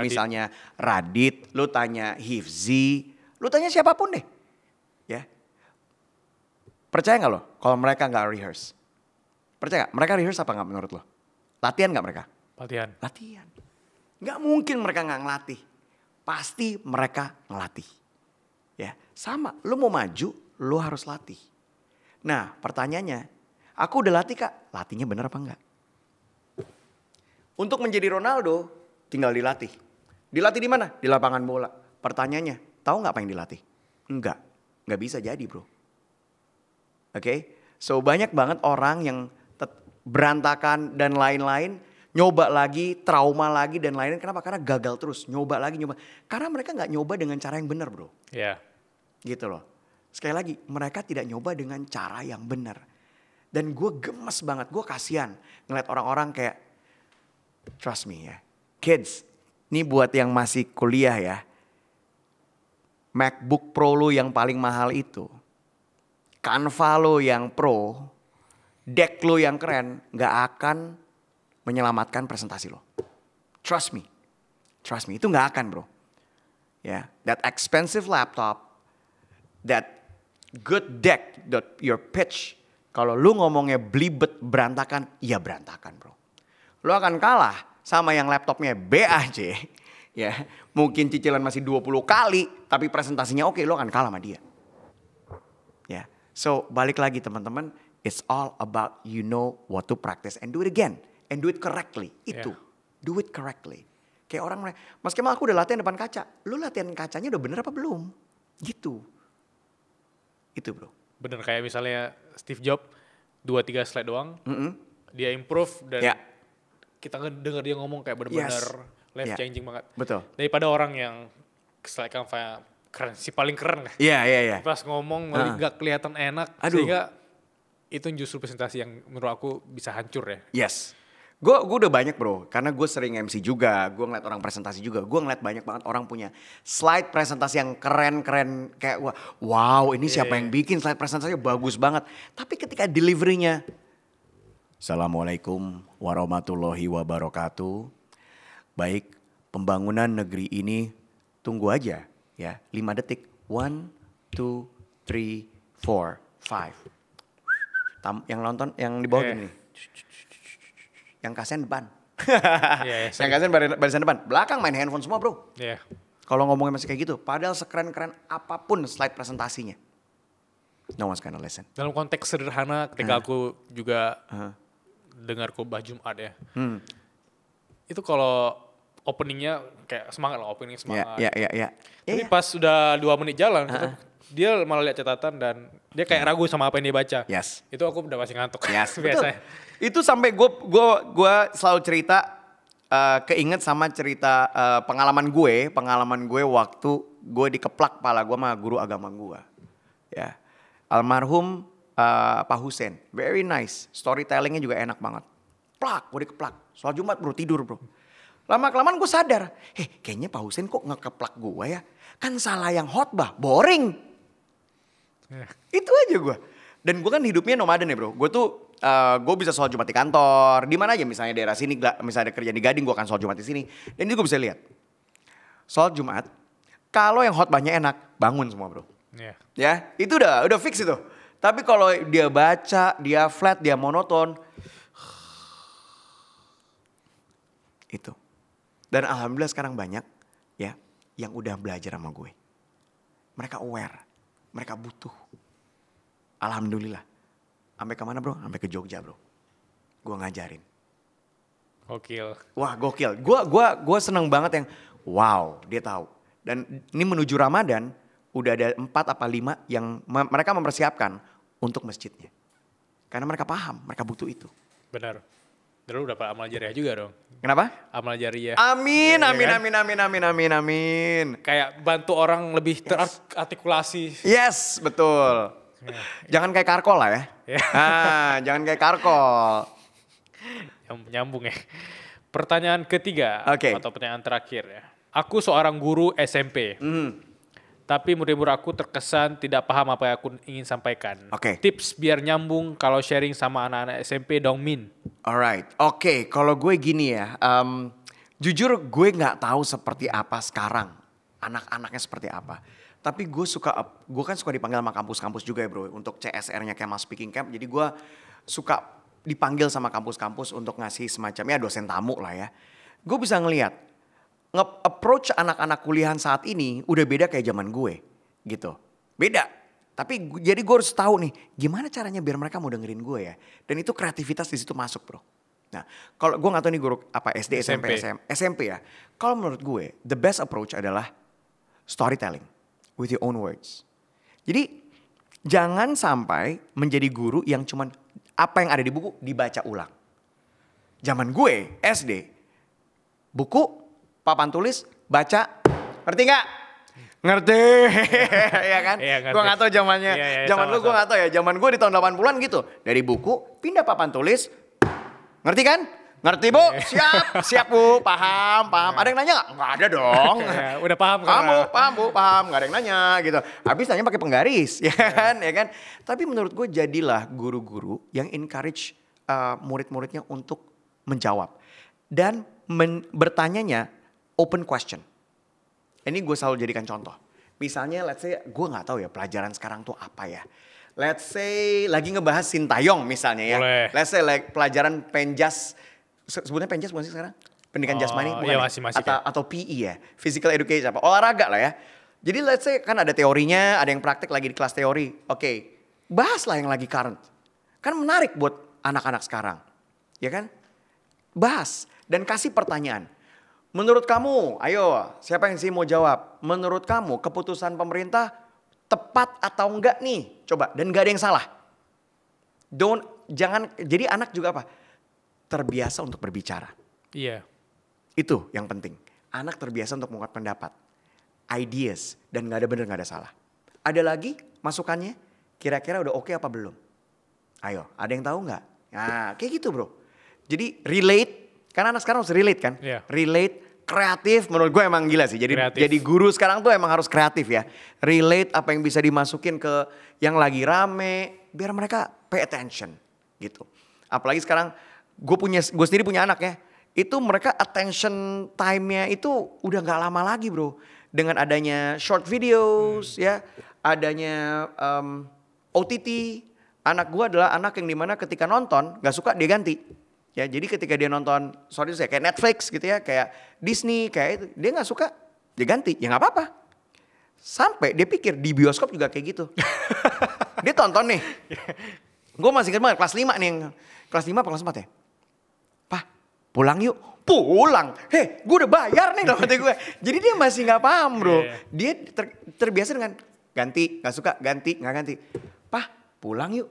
Misalnya Radit, lu tanya Hifzi, lu tanya siapapun deh. Ya. Percaya gak lo kalau mereka gak rehearse? Percaya gak? Mereka rehearse apa gak menurut lo? Latihan gak mereka? Latihan. Gak mungkin mereka gak ngelatih. Pasti mereka ngelatih. Ya, sama. Lu mau maju, lu harus latih. Nah, pertanyaannya, aku udah latih Kak. Latihnya bener apa enggak? Untuk menjadi Ronaldo, tinggal dilatih. Dilatih di mana? Di lapangan bola. Pertanyaannya, tahu nggak apa yang dilatih? Enggak bisa jadi bro. Oke, so banyak banget orang yang berantakan dan lain-lain, nyoba lagi, trauma lagi dan lain-lain. Kenapa? Karena gagal terus, nyoba lagi, nyoba. Karena mereka nggak nyoba dengan cara yang benar bro. Iya. Gitu loh. Sekali lagi, mereka tidak nyoba dengan cara yang benar. Dan gue gemes banget, gue kasihan ngeliat orang-orang kayak, trust me ya, kids, ini buat yang masih kuliah ya, MacBook Pro lo yang paling mahal itu, Canva lo yang pro, deck lo yang keren, gak akan menyelamatkan presentasi lo. Trust me, itu gak akan bro. Ya, that expensive laptop, that good deck, that your pitch, kalau lu ngomongnya belibet berantakan, ya berantakan bro. Lu akan kalah sama yang laptopnya B aja. Ya, mungkin cicilan masih 20 kali, tapi presentasinya oke, lu akan kalah sama dia. Ya, so balik lagi teman-teman, it's all about you know what to practice and do it again. And do it correctly, itu. Do it correctly. Kayak orang, Mas Kemal aku udah latihan depan kaca. Lu latihan kacanya udah bener apa belum? Gitu. Itu bro. Bener kayak misalnya Steve Jobs 2-3 slide doang, dia improve dan kita denger dia ngomong kayak bener-bener life changing banget. Betul. Daripada orang yang slide Canva keren, si paling keren kan. Iya. Pas ngomong gak kelihatan enak, sehingga itu justru presentasi yang menurut aku bisa hancur ya. Yes. Gue udah banyak bro, karena gue sering MC juga, gue ngeliat orang presentasi juga, gue ngeliat banyak banget orang punya slide presentasi yang keren-keren, kayak wow ini siapa yang bikin slide presentasinya bagus banget. Tapi ketika deliverynya, Assalamualaikum warahmatullahi wabarakatuh, baik pembangunan negeri ini tunggu aja ya 5 detik, 1, 2, 3, 4, 5. Yang nonton, yang di bawah gini nih. Yang kasihan depan. Yang kasihan barisan depan. Belakang main handphone semua bro. Kalau ngomongnya masih kayak gitu. Padahal sekeren-keren apapun slide presentasinya. No one's gonna listen. Dalam konteks sederhana ketika aku juga dengar khotbah Jumat ya. Itu kalau openingnya kayak semangat lah. Opening semangat. Tapi pas udah 2 menit jalan. Dia malah lihat catatan dan dia kayak ragu sama apa yang dia baca. Itu aku udah masih ngantuk. Biasanya. Itu sampai gue selalu cerita, keinget sama cerita pengalaman gue waktu gue dikeplak kepala gue sama guru agama gue. Ya, almarhum Pak Hussein, very nice, storytellingnya juga enak banget. Gue dikeplak, soal Jumat bro, tidur bro. Lama-kelamaan gue sadar, kayaknya Pak Hussein kok ngekeplak gue ya, kan salah yang khotbah, boring. Itu aja gue. Dan gue kan hidupnya nomaden ya bro. Gue tuh gue bisa sholat Jumat di kantor, di mana aja misalnya daerah sini, misalnya ada kerja di Gading, gue akan sholat Jumat di sini. Dan itu gue bisa lihat. Sholat Jumat, kalau yang khotbahnya enak, bangun semua bro. Ya, itu udah fix itu. Tapi kalau dia baca, dia flat, dia monoton, itu. Dan alhamdulillah sekarang banyak ya yang udah belajar sama gue. Mereka aware, mereka butuh. Alhamdulillah. Sampai kemana bro? Sampai ke Jogja bro. Gue ngajarin. Gokil. Wah gokil. Gue seneng banget yang wow dia tahu. Dan ini menuju Ramadan udah ada 4 apa 5 yang mereka mempersiapkan untuk masjidnya. Karena mereka paham, mereka butuh itu. Benar. Dulu dapat amal jariah juga dong. Kenapa? Amal jariah. Amin. Kayak bantu orang lebih terartikulasi. Yes, betul. Jangan kayak karkol lah ya. Jangan kayak karkol. Nyambung ya. Pertanyaan ketiga atau pertanyaan terakhir ya. Aku seorang guru SMP. Tapi murid-murid aku terkesan tidak paham apa yang aku ingin sampaikan. Tips biar nyambung kalau sharing sama anak-anak SMP dong Min. Alright, kalau gue gini ya. Jujur gue gak tahu seperti apa sekarang. Anak-anaknya seperti apa. Tapi gue kan suka dipanggil sama kampus-kampus juga ya bro. Untuk CSR-nya Kemal Speaking Camp. Jadi gue suka dipanggil sama kampus-kampus untuk ngasih semacamnya dosen tamu lah ya. Gue bisa ngelihat nge-approach anak-anak kuliahan saat ini udah beda kayak zaman gue gitu. Beda. Tapi jadi gue harus tahu nih gimana caranya biar mereka mau dengerin gue ya. Dan itu kreativitas di situ masuk bro. Nah kalau gue gak tahu nih guru apa SD, SMP ya. Kalau menurut gue the best approach adalah storytelling with your own words. Jadi jangan sampai menjadi guru yang cuman apa yang ada di buku dibaca ulang. Zaman gue SD, buku, papan tulis, baca, ngerti gak? Ngerti, ya kan? Gue gak tahu zamannya. Zaman lu gue gak tahu ya. Zaman gue di tahun 80-an gitu. Dari buku, pindah papan tulis, ngerti kan? Ngerti bu? Siap bu, paham. Ada yang nanya gak? Gak ada dong. Udah paham kan? Paham bu, gak ada yang nanya gitu. Habis nanya pakai penggaris, ya kan? Tapi menurut gue jadilah guru-guru yang encourage murid-muridnya untuk menjawab. Dan bertanyanya open question. Ini gue selalu jadikan contoh. Misalnya let's say, gue gak tahu ya pelajaran sekarang tuh apa ya. Let's say lagi ngebahas Sintayong misalnya ya. Boleh. Let's say pelajaran penjas. Sebutnya penjas bukan sih sekarang? Pendidikan jasmani bukan iya, ya? masih Atau PE ya, physical education apa olahraga lah ya. Jadi let's say kan ada teorinya, ada yang praktek lagi di kelas teori. Bahaslah yang lagi current. Kan menarik buat anak-anak sekarang. Ya kan? Bahas dan kasih pertanyaan. Menurut kamu, ayo siapa yang sih mau jawab? Menurut kamu keputusan pemerintah tepat atau enggak nih? Coba, dan enggak ada yang salah. Jadi anak juga apa? Terbiasa untuk berbicara. Iya. Itu yang penting. Anak terbiasa untuk mengungkapkan pendapat, ideas, dan gak ada benar gak ada salah. Ada lagi masukannya? Kira-kira udah oke apa belum? Ayo, ada yang tahu nggak? Nah, kayak gitu bro. Jadi relate, karena anak sekarang harus relate kan? Iya. Relate, kreatif, menurut gue emang gila sih. Jadi guru sekarang tuh emang harus kreatif ya. Relate apa yang bisa dimasukin ke yang lagi rame, biar mereka pay attention gitu. Apalagi sekarang gue sendiri punya anak ya. Itu mereka attention time-nya itu udah gak lama lagi bro. Dengan adanya short videos ya, adanya OTT. Anak gue adalah anak yang dimana ketika nonton gak suka dia ganti. Ya jadi ketika dia nonton, kayak Netflix gitu ya, kayak Disney, kayak itu. Dia gak suka, dia ganti, ya gak apa-apa. Sampai dia pikir di bioskop juga kayak gitu. Dia tonton nih. Gue masih ingat banget, kelas 5 nih. Kelas 5 apa kelas 4 ya? Pulang yuk, pulang. Gue udah bayar nih dalam hati gue. Jadi dia masih gak paham bro. Dia terbiasa dengan ganti, gak suka, ganti, gak ganti. Pulang yuk.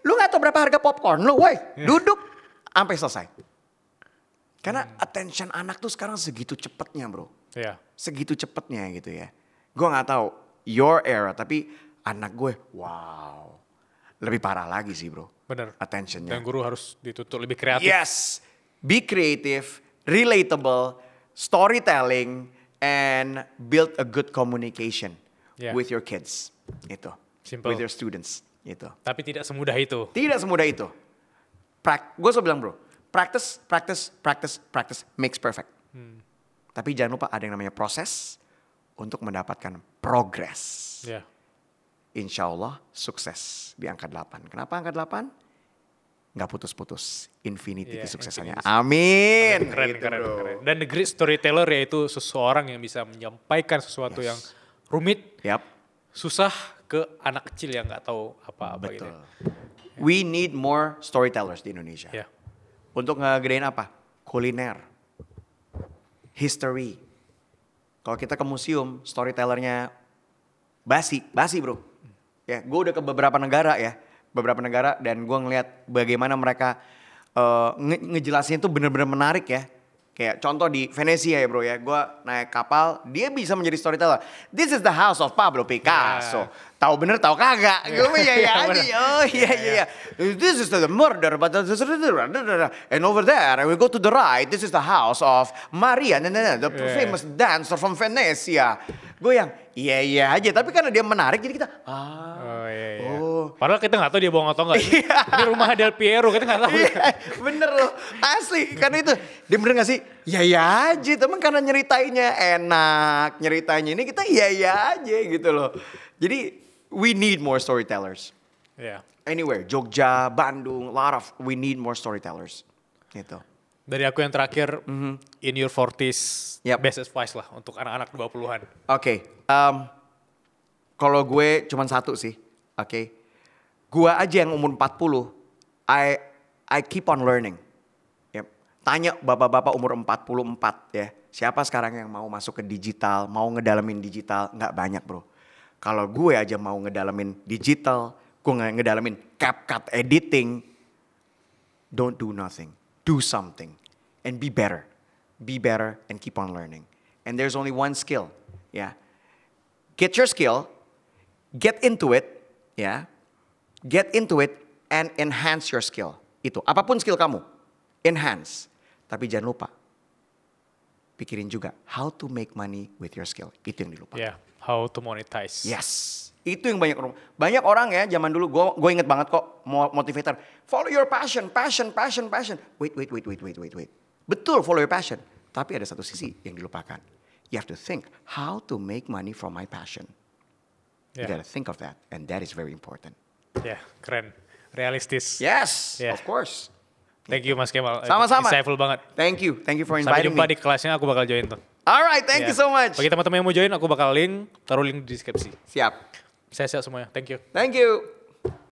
Lu gak tahu berapa harga popcorn lu, woi. Duduk, sampai selesai. Karena attention anak tuh sekarang segitu cepetnya bro. Segitu cepetnya gitu ya. Gue gak tahu your era, tapi anak gue, wow. Lebih parah lagi sih bro. Bener. Attentionnya. Dan guru harus dituntut lebih kreatif. Yes. Be creative, relatable, storytelling, and build a good communication with your kids. Itu. Simple. With your students. Itu. Tapi tidak semudah itu. Tidak semudah itu. Gue selalu bilang bro, practice makes perfect. Tapi jangan lupa ada yang namanya proses untuk mendapatkan progress. Insya Allah sukses di angka 8. Kenapa angka 8? Gak putus-putus. Infinity kesuksesannya. Amin. Keren, gitu, keren. Dan the great storyteller yaitu seseorang yang bisa menyampaikan sesuatu yang rumit, susah ke anak kecil yang gak tahu apa-apa gitu. We need more storytellers di Indonesia. Untuk ngegedein apa? Kuliner. History. Kalau kita ke museum, storytellernya basi bro. Ya, gue udah ke beberapa negara dan gue ngeliat bagaimana mereka ngejelasin itu bener-bener menarik ya. Kayak contoh di Venesia ya bro ya, gue naik kapal, dia bisa menjadi storyteller. This is the house of Pablo Picasso. Tahu bener tahu kagak? Gue iya aja. Oh iya. This is the murder, but and over there we go to the right. This is the house of Maria, the famous dancer from Venesia. Gue yang iya aja, tapi karena dia menarik jadi kita padahal kita nggak tahu dia bohong atau enggak. Ini rumah Del Piero, kita nggak tahu. Bener loh, asli. Karena itu, dia bener gak sih? Iya aja, teman karena nyeritainnya enak. Nyeritainnya ini kita iya aja gitu loh. Jadi, we need more storytellers. Anywhere, Jogja, Bandung, we need more storytellers. Gitu. Dari aku yang terakhir, in your 40s, best advice lah untuk anak-anak 20-an. Oke, kalau gue cuma satu sih, oke. Gue aja yang umur 40, I keep on learning. Tanya bapak-bapak umur 44 ya, siapa sekarang yang mau masuk ke digital, mau ngedalamin digital? Nggak banyak bro. Kalau gue aja mau ngedalamin digital, gue ngedalamin CapCut editing, don't do nothing, do something. And be better and keep on learning. And there's only one skill, Get your skill, get into it, Get into it and enhance your skill. Itu, apapun skill kamu, enhance. Tapi jangan lupa, pikirin juga how to make money with your skill. Itu yang dilupakan. How to monetize. Yes, itu yang banyak orang ya zaman dulu. Gue inget banget kok motivator. Follow your passion. Wait. Betul, follow your passion. Tapi ada satu sisi yang dilupakan. You have to think how to make money from my passion. You gotta think of that, and that is very important. Keren, realistis. Yes, of course. Thank you Mas Kemal. Sama-sama. Insightful banget. Thank you for inviting me. Sampai jumpa di kelasnya, aku bakal join tuh. Alright, thank you so much. Bagi teman-teman yang mau join, aku bakal taruh link di deskripsi. Siap. Saya semuanya. Thank you. Thank you.